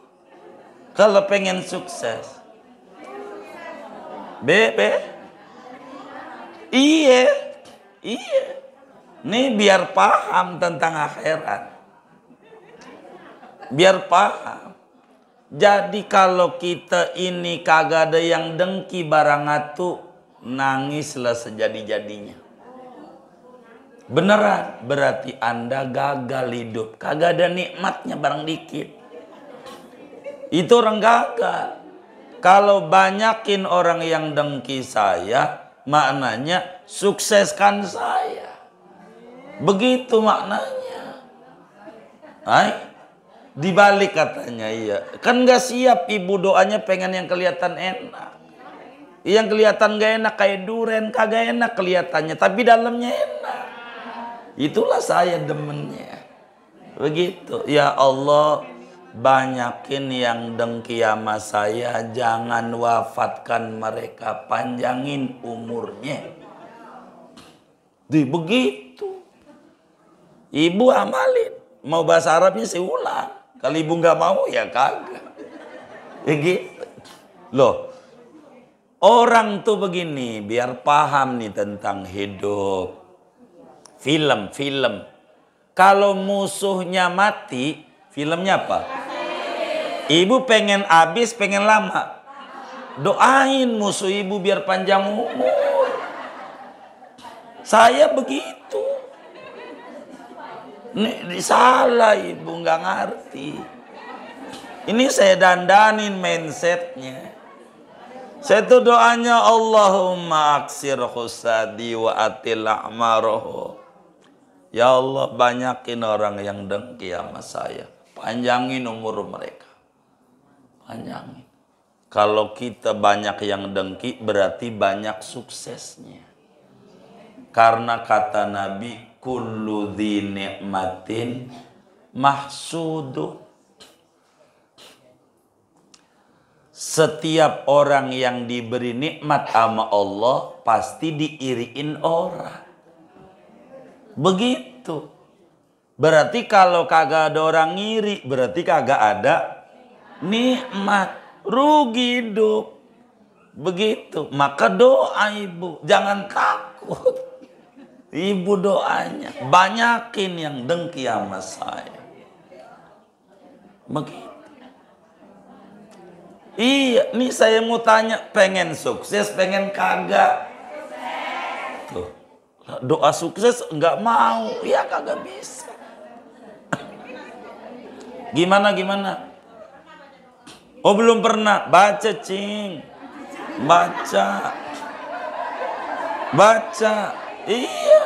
Kalau pengen sukses. Iya. Nih biar paham tentang akhirat. Biar paham. Jadi kalau kita ini kagak ada yang dengki barang atu, nangislah sejadi-jadinya. Beneran, berarti Anda gagal hidup. Kagak ada nikmatnya barang dikit. Itu orang gagal. Kalau banyakin orang yang dengki saya, maknanya sukseskan saya. Begitu maknanya. Ay, dibalik katanya, iya. Kan gak siap ibu doanya pengen yang kelihatan enak. Yang kelihatan gak enak kayak duren, kagak enak kelihatannya, tapi dalamnya enak. Itulah saya demennya. Begitu. Ya Allah, banyakin yang dengki sama saya, jangan wafatkan mereka, panjangin umurnya. Begitu. Ibu amalin. Mau bahasa Arabnya saya ulang. Kalau ibu nggak mau ya kagak. Ya gitu. Loh, orang tuh begini biar paham nih tentang hidup. Film. Kalau musuhnya mati, filmnya apa? Ibu pengen habis, pengen lama. Doain musuh ibu biar panjang umur. Saya begitu. Ini salah ibu, nggak ngerti. Ini saya dandanin mindsetnya. Saya tuh doanya Allahumma aksir khusadi wa atil a'maroho. Ya Allah, banyakin orang yang dengki sama saya. Panjangin umur mereka. Panjangin. Kalau kita banyak yang dengki berarti banyak suksesnya. Karena kata Nabi, kullu dzi ni'matin mahsudu. Setiap orang yang diberi nikmat sama Allah pasti diiriin orang. Begitu. Berarti kalau kagak ada orang ngiri, berarti kagak ada nikmat. Rugi hidup. Begitu. Maka doa ibu, jangan takut. Ibu doanya, banyakin yang dengki sama saya. Begitu. Iya, nih saya mau tanya, pengen sukses, pengen kagak? Tuh, doa sukses nggak mau, ya kagak bisa. Gimana? Oh belum pernah, baca cing, baca, iya,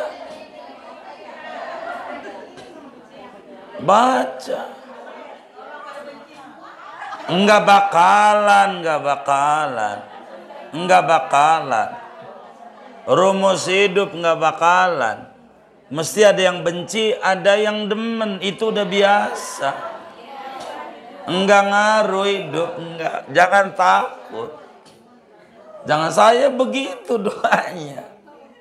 baca. Enggak bakalan. Rumus hidup enggak bakalan. Mesti ada yang benci, ada yang demen. Itu udah biasa. Enggak ngaruh hidup, enggak. Jangan takut. Jangan saya begitu doanya.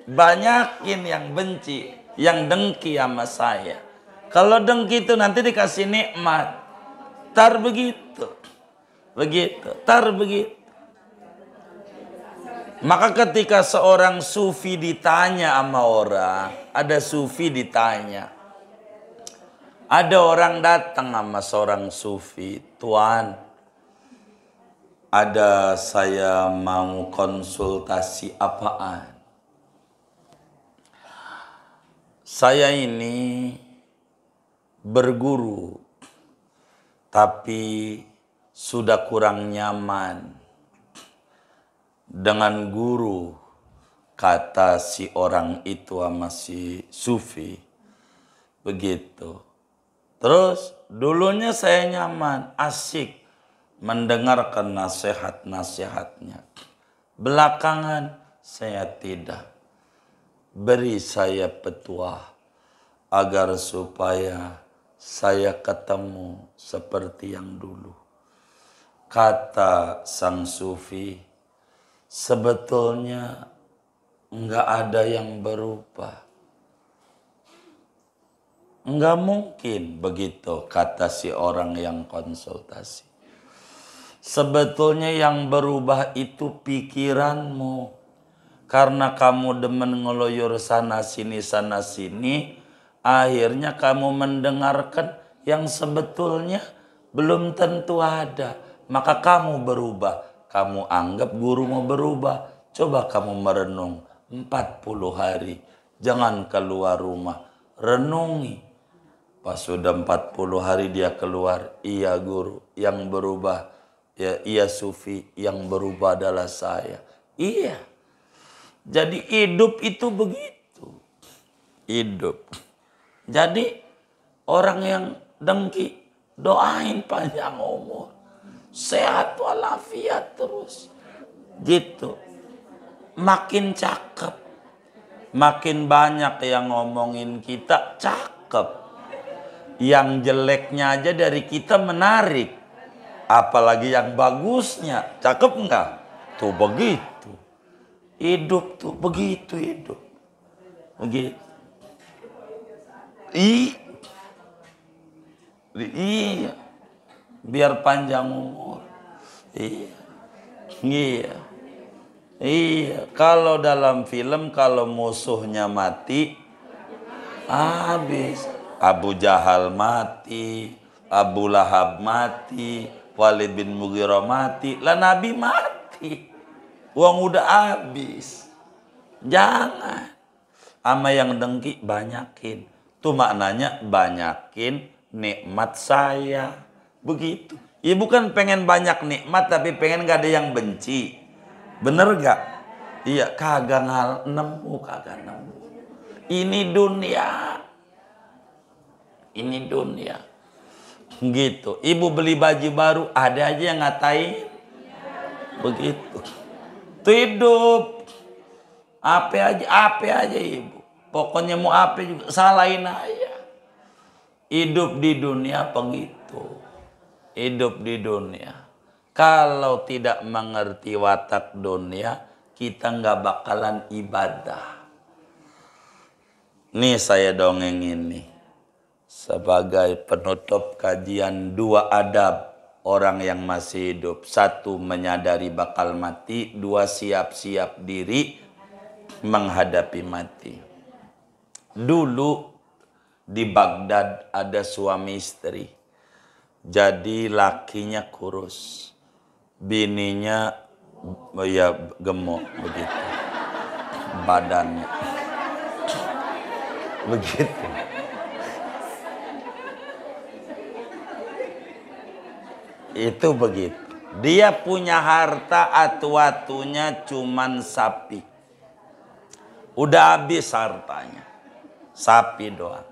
Banyakin yang benci, yang dengki sama saya. Kalau dengki itu nanti dikasih nikmat. Tar begitu. Maka ketika seorang sufi ditanya sama orang, ada sufi ditanya. Ada orang datang sama seorang sufi, "Tuan, saya mau konsultasi apaan? Saya ini berguru, tapi sudah kurang nyaman dengan guru," kata si orang itu sama si sufi. Begitu. Terus dulunya saya nyaman, asik mendengarkan nasihat-nasihatnya. Belakangan saya tidak. Beri saya petuah agar supaya saya ketemu seperti yang dulu. Kata sang sufi, sebetulnya enggak ada yang berubah. Enggak mungkin begitu, kata si orang yang konsultasi. Sebetulnya yang berubah itu pikiranmu. Karena kamu demen ngeloyor sana sini, akhirnya kamu mendengarkan yang sebetulnya belum tentu ada. Maka kamu berubah. Kamu anggap guru mau berubah. Coba kamu merenung 40 hari. Jangan keluar rumah. Renungi. Pas sudah 40 hari dia keluar. Iya guru, yang berubah. Ya, iya sufi, yang berubah adalah saya. Iya. Jadi hidup itu begitu. Hidup. Jadi orang yang dengki, doain panjang umur, sehat walafiat terus. Gitu. Makin cakep, makin banyak yang ngomongin kita cakep. Yang jeleknya aja dari kita menarik, apalagi yang bagusnya. Cakep enggak? Tuh begitu. Hidup tuh begitu hidup. Begitu. Iya. Biar panjang umur. Iya. Iya. Iya, kalau dalam film kalau musuhnya mati habis. Abu Jahal mati, Abu Lahab mati, Walid bin Mughirah mati, lah Nabi mati. Uang udah habis. Jangan. Ama yang dengki banyakin. Tuh maknanya banyakin nikmat saya. Begitu. Ya bukan pengen banyak nikmat tapi pengen gak ada yang benci. Bener gak? Iya, kagak nemu. Ini dunia. Ini dunia. Gitu. Ibu beli baju baru, ada aja yang ngatain. Begitu. Itu hidup. Apa aja ibu. Pokoknya mau apa juga, salahin aja. Hidup di dunia begitu. Hidup di dunia. Kalau tidak mengerti watak dunia, kita nggak bakalan ibadah. Nih saya dongengin nih. Sebagai penutup kajian 2 adab orang yang masih hidup. 1, menyadari bakal mati. 2, siap-siap diri menghadapi mati. Dulu di Baghdad ada suami istri. Jadi lakinya kurus. Bininya ya gemuk begitu. Badannya. Begitu. Itu begitu. Dia punya harta atu-atunya cuman sapi. Udah habis hartanya. Sapi doang.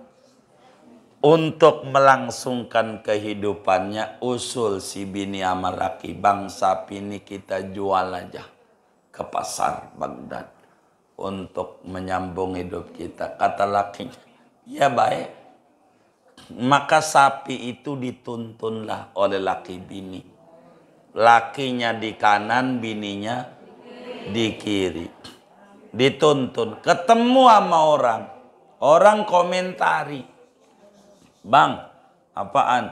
Untuk melangsungkan kehidupannya, usul si bini sama laki, bang sapi ini kita jual aja ke pasar Baghdad untuk menyambung hidup kita. Kata lakinya, ya baik. Maka sapi itu dituntunlah oleh laki bini. Lakinya di kanan, bininya di kiri. Dituntun, ketemu sama orang. Orang komentari, bang, apaan?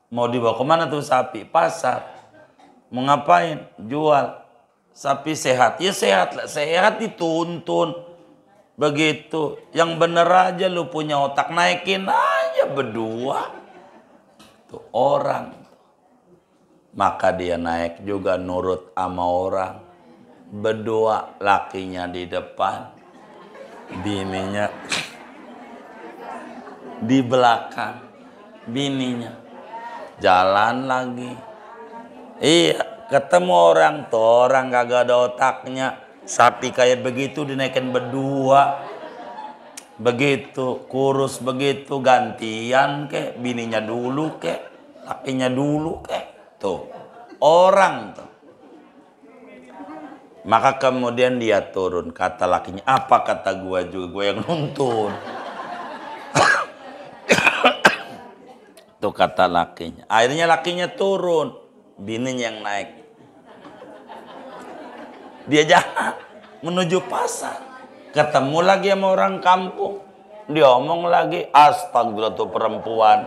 Mau dibawa kemana tuh sapi? Pasar. Mau ngapain? Jual. Sapi sehat. Ya sehat lah. Sehat dituntun. Begitu. Yang bener aja lu punya otak. Naikin aja berdua. Tuh orang. Maka dia naik juga nurut sama orang. Berdua, lakinya di depan. Bininya di belakang. Bininya jalan lagi. Iya, ketemu orang tuh, orang kagak ada otaknya. Sapi kayak begitu dinaikin berdua. Begitu, kurus begitu, gantian kek, bininya dulu kek, lakinya dulu kek. Tuh, orang tuh. Maka kemudian dia turun, kata lakinya, apa kata gua juga, gua yang nuntun. Tuh kata lakinya. Akhirnya lakinya turun, bininya yang naik. Dia jalan menuju pasar. Ketemu lagi sama orang kampung. Dia omong lagi, astagfirullah tuh perempuan.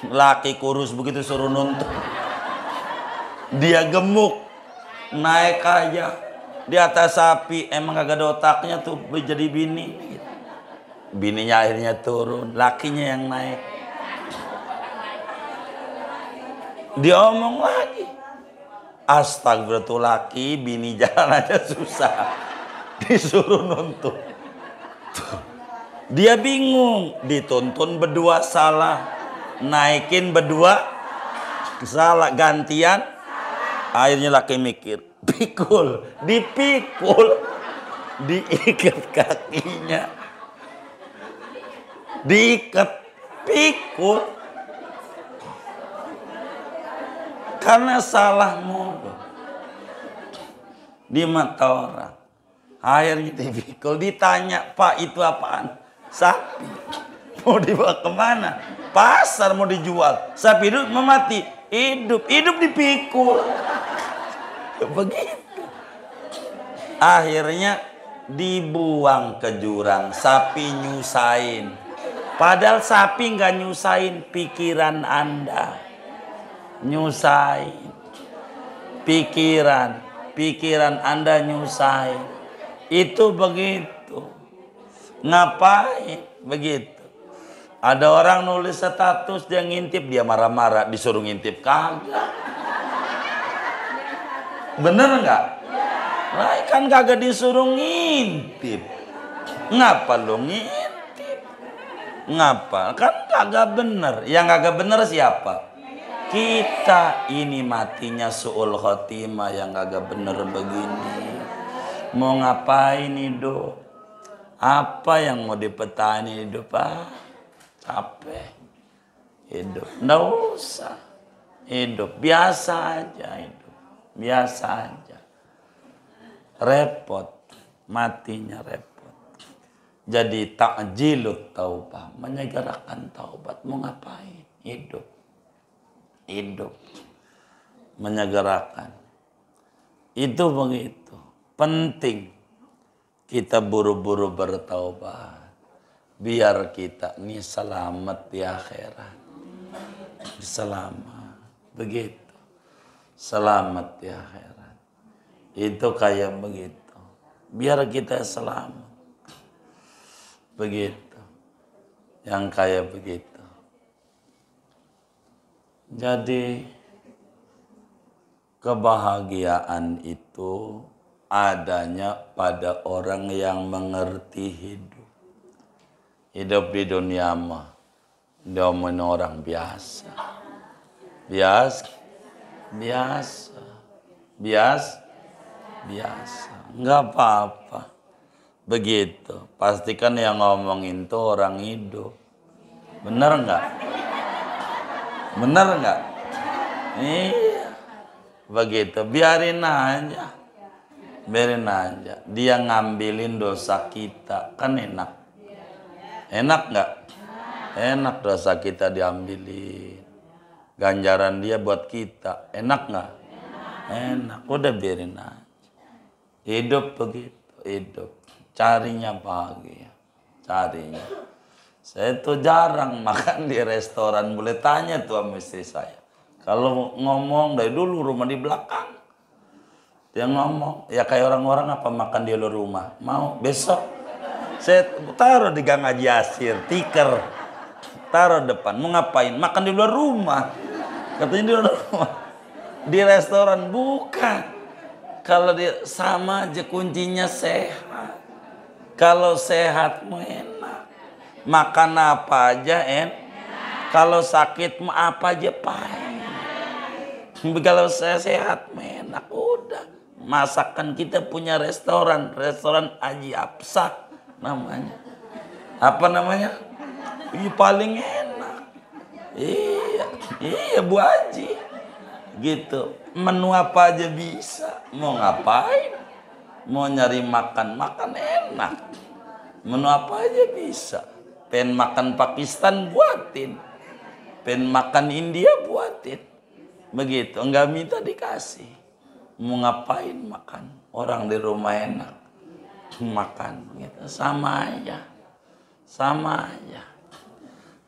Laki kurus begitu suruh nuntun. Dia gemuk, naik aja di atas sapi. Emang kagak ada otaknya tuh jadi bini. Bininya akhirnya turun, lakinya yang naik. Dia omong lagi, astagfirullah tuh laki, bini jalan aja susah, disuruh nuntun. Dia bingung, dituntun berdua salah, naikin berdua salah, gantian. Akhirnya laki mikir, pikul, dipikul, diikat kakinya, diikat, pikul. Karena salah mulu di mata orang. Akhirnya dipikul, ditanya, Pak itu apaan? Sapi. Mau dibawa kemana? Pasar mau dijual. Sapi hidup memati. Hidup dipikul. Begitu. Akhirnya dibuang ke jurang. Sapi nyusahin. Padahal sapi nggak nyusahin, pikiran Anda. Nyusahin. Pikiran Anda nyusahin. Itu begitu. Ngapain? Begitu. Ada orang nulis status, dia ngintip, dia marah-marah, disuruh ngintip. Kagak. Bener nggak? Nah, kan kagak disuruh ngintip. Ngapa lu ngintip? Ngapa? Kan kagak bener. Yang kagak bener siapa? Kita ini matinya su'ul khotimah, yang kagak bener begini. Mau ngapain hidup? Apa yang mau dipetani hidup? Capek. Hidup. Nggak usah. Hidup. Biasa aja hidup. Biasa aja. Repot. Matinya repot. Jadi ta'jilut taubah. Menyegerakan taubat. Mau ngapain? Hidup. Menyegerakan. Itu begitu. Penting kita buru-buru bertaubat biar kita ini selamat di akhirat. Selamat. Begitu. Selamat di akhirat. Itu kayak begitu. Biar kita selamat. Begitu. Yang kayak begitu. Jadi kebahagiaan itu adanya pada orang yang mengerti hidup. Hidup di dunia mah diomongin orang biasa. Biasa. Enggak apa-apa. Begitu. Pastikan yang ngomongin itu orang hidup. Bener enggak? Iya. Begitu. Biarin aja. Dia ngambilin dosa kita. Kan enak. Enak nggak? Enak dosa kita diambilin. Ganjaran dia buat kita. Enak nggak? Enak. Udah biarin aja. Hidup begitu. Hidup. Carinya bahagia. Carinya. Saya tuh jarang makan di restoran. Boleh tanya tuh sama istri saya. Kalau ngomong dari dulu rumah di belakang. Dia ngomong, ya kayak orang-orang apa makan di luar rumah. Mau besok saya taruh di Gang Haji Asir, tiker. Taruh depan, mau ngapain? Makan di luar rumah. Katanya di luar rumah. Di restoran, bukan. Kalau dia sama aja kuncinya sehat. Kalau sehat mau enak. Makan apa aja enak. Kalau sakit mau apa aja pahit. Kalau saya sehat mau enak, udah. Masakan kita punya restoran Haji Apsah namanya. Apa namanya? Ini paling enak. Iya Bu Haji. Gitu. Menu apa aja bisa. Mau ngapain? Mau nyari makan enak. Menu apa aja bisa. Pengen makan Pakistan buatin. Pengen makan India buatin. Begitu. Enggak minta dikasih. Mau ngapain makan? Orang di rumah enak. Makan gitu. Sama aja.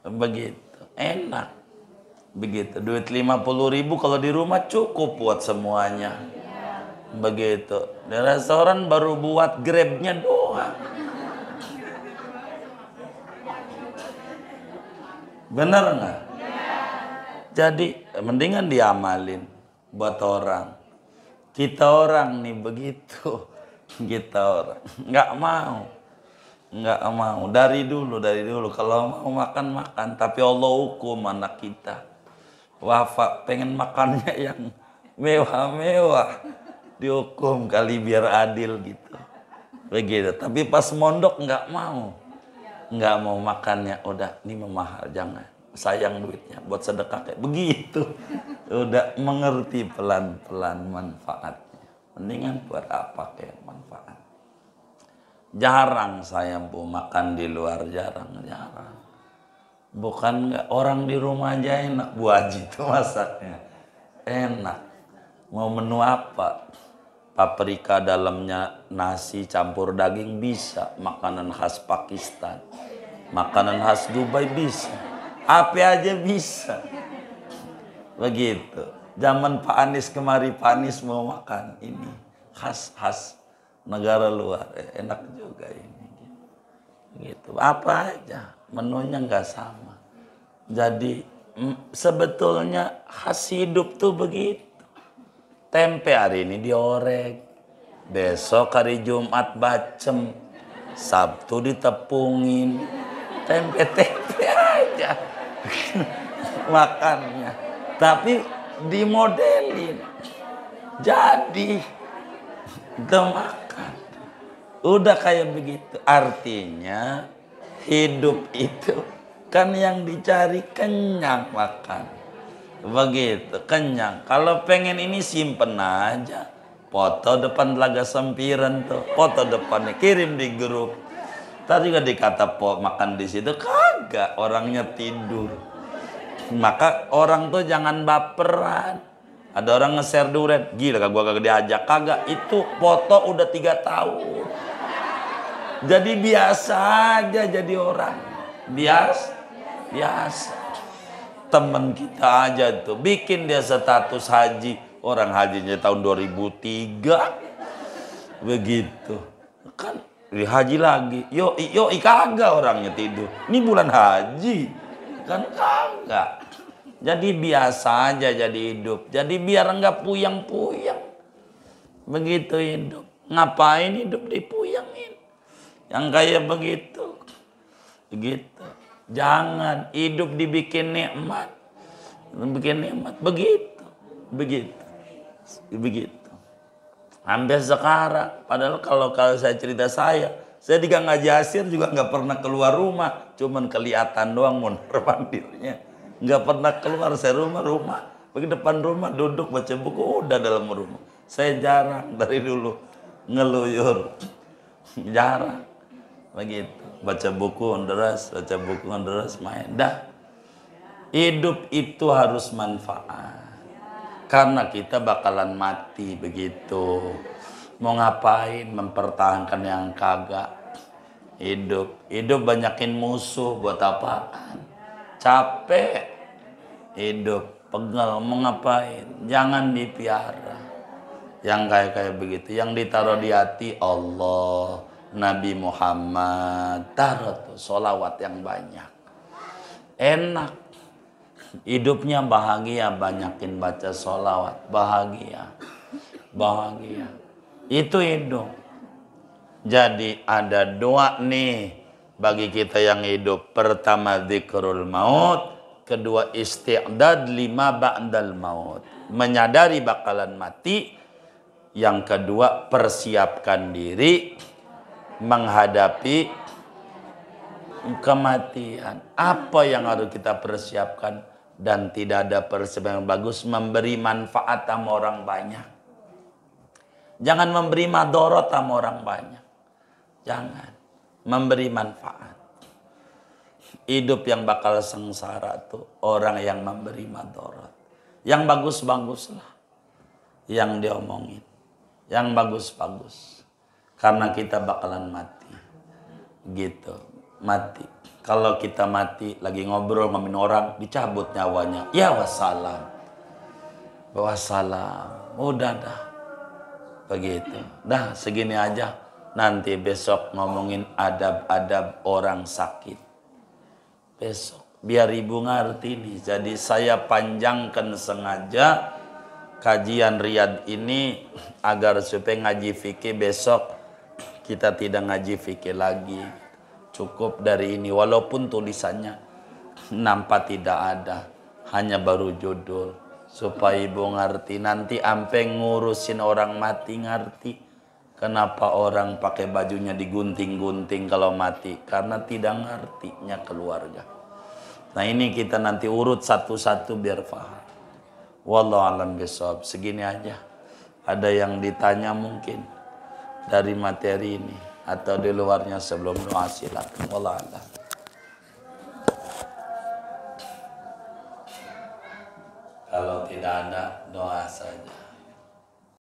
Begitu. Enak. Begitu. Duit 50.000 kalau di rumah cukup buat semuanya. Begitu. Di restoran baru buat Grabnya doang. Bener nggak? Jadi mendingan diamalin buat orang. Kita orang nih begitu. Kita orang nggak mau. Dari dulu. Kalau mau makan. Tapi Allah hukum anak kita. Wafat pengen makannya yang mewah-mewah. Dihukum kali biar adil gitu. Begitu. Tapi pas mondok nggak mau makannya. Udah, ini mahal, jangan. Sayang duitnya buat sedekah kayak begitu. Udah mengerti pelan-pelan manfaatnya. Mendingan buat apa kayak manfaat. Jarang saya makan di luar, jarang. Bukan nggak, orang di rumah aja enak Bu Haji itu masaknya. Enak. Mau menu apa? Paprika dalamnya nasi campur daging bisa. Makanan khas Pakistan. Makanan khas Dubai bisa. Apa aja bisa. Begitu. Zaman Pak Anies kemari, Pak Anies mau makan ini. Khas negara luar. Enak juga ini. Gitu. Apa aja. Menunya nggak sama. Jadi sebetulnya khas hidup tuh begitu. Tempe hari ini diorek. Besok hari Jumat bacem. Sabtu ditepungin. Tempe-tempe aja. Makannya. Tapi dimodelin. Jadi udah makan. Udah kayak begitu. Artinya hidup itu kan yang dicari kenyang makan. Begitu, kenyang. Kalau pengen ini simpen aja. Foto depan Telaga Sempiran tuh. Foto depannya kirim di grup. Tadi juga dikata makan di situ, kagak, orangnya tidur. Maka orang tuh jangan baperan. Ada orang nge-share duret, gila gua kagak diajak, kagak, itu foto udah 3 tahun. Jadi biasa aja jadi orang. Biasa. Temen kita aja tuh bikin dia status haji, orang hajinya tahun 2003. Begitu. Kan haji lagi. Yo kagak orangnya tidur. Ini bulan haji. Kan kagak. Jadi biasa aja jadi hidup. Jadi biar enggak puyang-puyang. Begitu hidup. Ngapain hidup dipuyangin? Yang kayak begitu. Begitu. Jangan hidup dibikin nikmat. Bikin nikmat. Begitu. Hampir sekarang. Padahal kalau saya cerita saya juga ngaji asir juga nggak pernah keluar rumah. Cuman kelihatan doang mondar mandirnya. Nggak pernah keluar saya rumah. Pergi depan rumah duduk baca buku udah dalam rumah. Saya jarang dari dulu ngeluyur. Jarang. Begitu. Baca buku deras main. Dah. Hidup itu harus manfaat. Karena kita bakalan mati begitu. Mau ngapain mempertahankan yang kagak. Hidup banyakin musuh buat apaan? Capek. Hidup pegal mau ngapain? Jangan dipiara. Yang kayak begitu, yang ditaruh di hati Allah, Nabi Muhammad, taruh tuh sholawat yang banyak. Enak. Hidupnya bahagia, banyakin baca sholawat, bahagia. Itu hidup. Jadi ada doa nih bagi kita yang hidup. Pertama dzikrul maut, kedua isti'dad lima ba'dal maut. Menyadari bakalan mati. Yang kedua persiapkan diri menghadapi kematian. Apa yang harus kita persiapkan? Dan tidak ada persiapan yang bagus, memberi manfaat sama orang banyak. Jangan memberi madorot sama orang banyak. Jangan. Memberi manfaat. Hidup yang bakal sengsara tuh orang yang memberi madorot. Yang bagus-baguslah yang diomongin. Yang bagus-bagus. Karena kita bakalan mati. Gitu. Mati. Kalau kita mati lagi ngobrol ngomongin orang, dicabut nyawanya. Ya wassalam. Udah dah. Begitu. Dah segini aja. Nanti besok ngomongin adab-adab orang sakit. Besok. Biar ibu ngerti nih. Jadi saya panjangkan sengaja kajian Riyadh ini agar supaya ngaji fikih besok kita tidak ngaji fikih lagi. Cukup dari ini. Walaupun tulisannya nampak tidak ada. Hanya baru judul. Supaya ibu ngerti. Nanti ampe ngurusin orang mati ngerti. Kenapa orang pakai bajunya digunting-gunting kalau mati? Karena tidak ngertinya keluarga. Nah ini kita nanti urut satu-satu biar paham. Wallahu a'lam bishawab. Segini aja. Ada yang ditanya mungkin dari materi ini atau di luarnya sebelum doa silakan. Wallahu a'lam. Kalau tidak ada, doa saja.